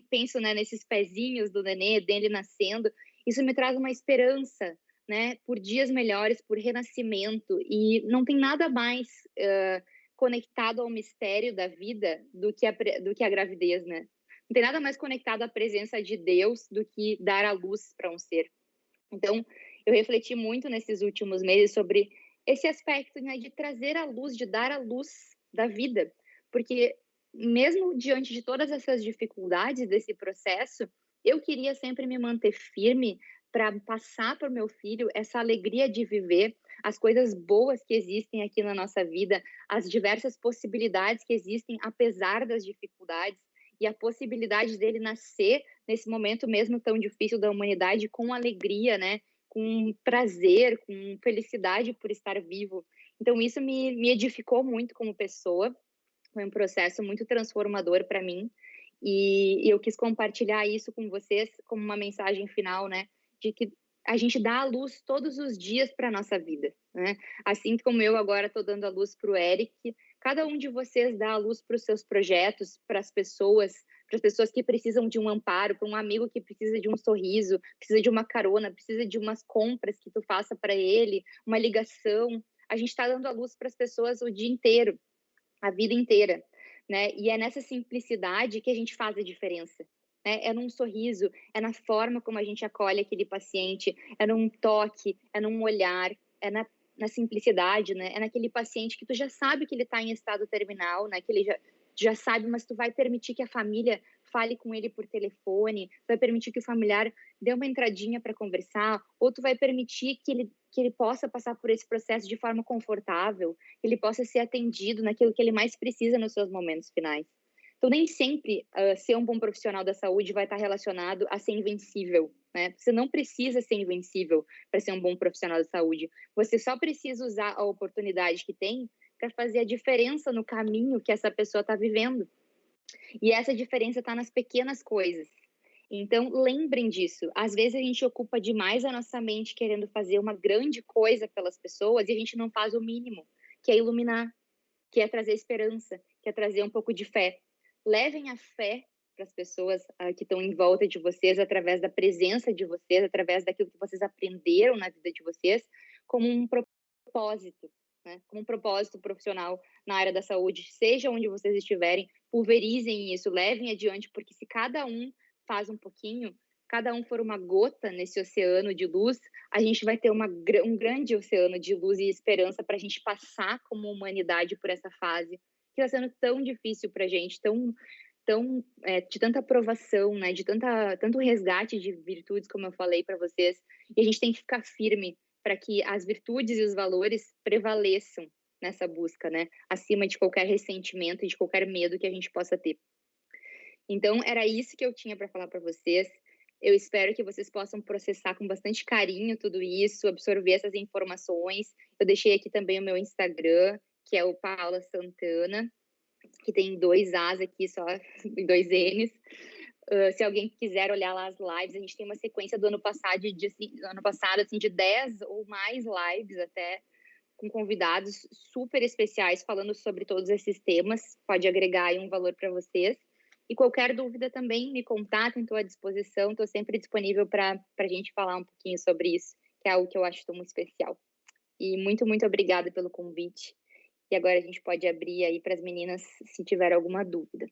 S1: penso, né, nesses pezinhos do nenê, dele nascendo, isso me traz uma esperança, né, por dias melhores, por renascimento, e não tem nada mais conectado ao mistério da vida do que a gravidez, né? Não tem nada mais conectado à presença de Deus do que dar a luz para um ser. Então, eu refleti muito nesses últimos meses sobre esse aspecto, né, de trazer a luz, de dar a luz da vida, porque mesmo diante de todas essas dificuldades desse processo, eu queria sempre me manter firme para passar para o meu filho essa alegria de viver as coisas boas que existem aqui na nossa vida, as diversas possibilidades que existem apesar das dificuldades e a possibilidade dele nascer nesse momento mesmo tão difícil da humanidade com alegria, né? Com prazer, com felicidade por estar vivo. Então isso me edificou muito como pessoa, foi um processo muito transformador para mim, e eu quis compartilhar isso com vocês como uma mensagem final, né, de que a gente dá a luz todos os dias para nossa vida, né? Assim como eu agora estou dando a luz para o Eric, cada um de vocês dá a luz para os seus projetos, para as pessoas que precisam de um amparo, para um amigo que precisa de um sorriso, precisa de uma carona, precisa de umas compras que tu faça para ele, uma ligação. A gente está dando a luz para as pessoas o dia inteiro, a vida inteira, né? E é nessa simplicidade que a gente faz a diferença, né? É num sorriso, é na forma como a gente acolhe aquele paciente, é num toque, é num olhar, é na simplicidade, né? É naquele paciente que tu já sabe que ele está em estado terminal, né? Que ele já sabe, mas tu vai permitir que a família fale com ele por telefone, vai permitir que o familiar dê uma entradinha para conversar, ou tu vai permitir que ele possa passar por esse processo de forma confortável, que ele possa ser atendido naquilo que ele mais precisa nos seus momentos finais. Então, nem sempre ser um bom profissional da saúde vai estar relacionado a ser invencível, né? Você não precisa ser invencível para ser um bom profissional da saúde. Você só precisa usar a oportunidade que tem para fazer a diferença no caminho que essa pessoa está vivendo. E essa diferença está nas pequenas coisas. Então, lembrem disso. Às vezes a gente ocupa demais a nossa mente querendo fazer uma grande coisa pelas pessoas e a gente não faz o mínimo, que é iluminar, que é trazer esperança, que é trazer um pouco de fé. Levem a fé para as pessoas que estão em volta de vocês, através da presença de vocês, através daquilo que vocês aprenderam na vida de vocês, como um propósito, né? Como um propósito profissional na área da saúde, seja onde vocês estiverem, pulverizem isso, levem adiante, porque se cada um faz um pouquinho, cada um for uma gota nesse oceano de luz, a gente vai ter um grande oceano de luz e esperança para a gente passar como humanidade por essa fase que está sendo tão difícil para a gente, de tanta aprovação, né, tanto resgate de virtudes, como eu falei para vocês, e a gente tem que ficar firme para que as virtudes e os valores prevaleçam nessa busca, né, acima de qualquer ressentimento e de qualquer medo que a gente possa ter. Então, era isso que eu tinha para falar para vocês. Eu espero que vocês possam processar com bastante carinho tudo isso, absorver essas informações. Eu deixei aqui também o meu Instagram, que é o Paula Santana, que tem 2 As aqui só e 2 Ns. Se alguém quiser olhar lá as lives, a gente tem uma sequência do ano passado, de 10 ou mais lives até, com convidados super especiais falando sobre todos esses temas. Pode agregar aí um valor para vocês. E qualquer dúvida também, me contatem, estou à disposição, estou sempre disponível para a gente falar um pouquinho sobre isso, que é algo que eu acho tão especial. E muito, muito obrigada pelo convite. E agora a gente pode abrir aí para as meninas se tiver alguma dúvida.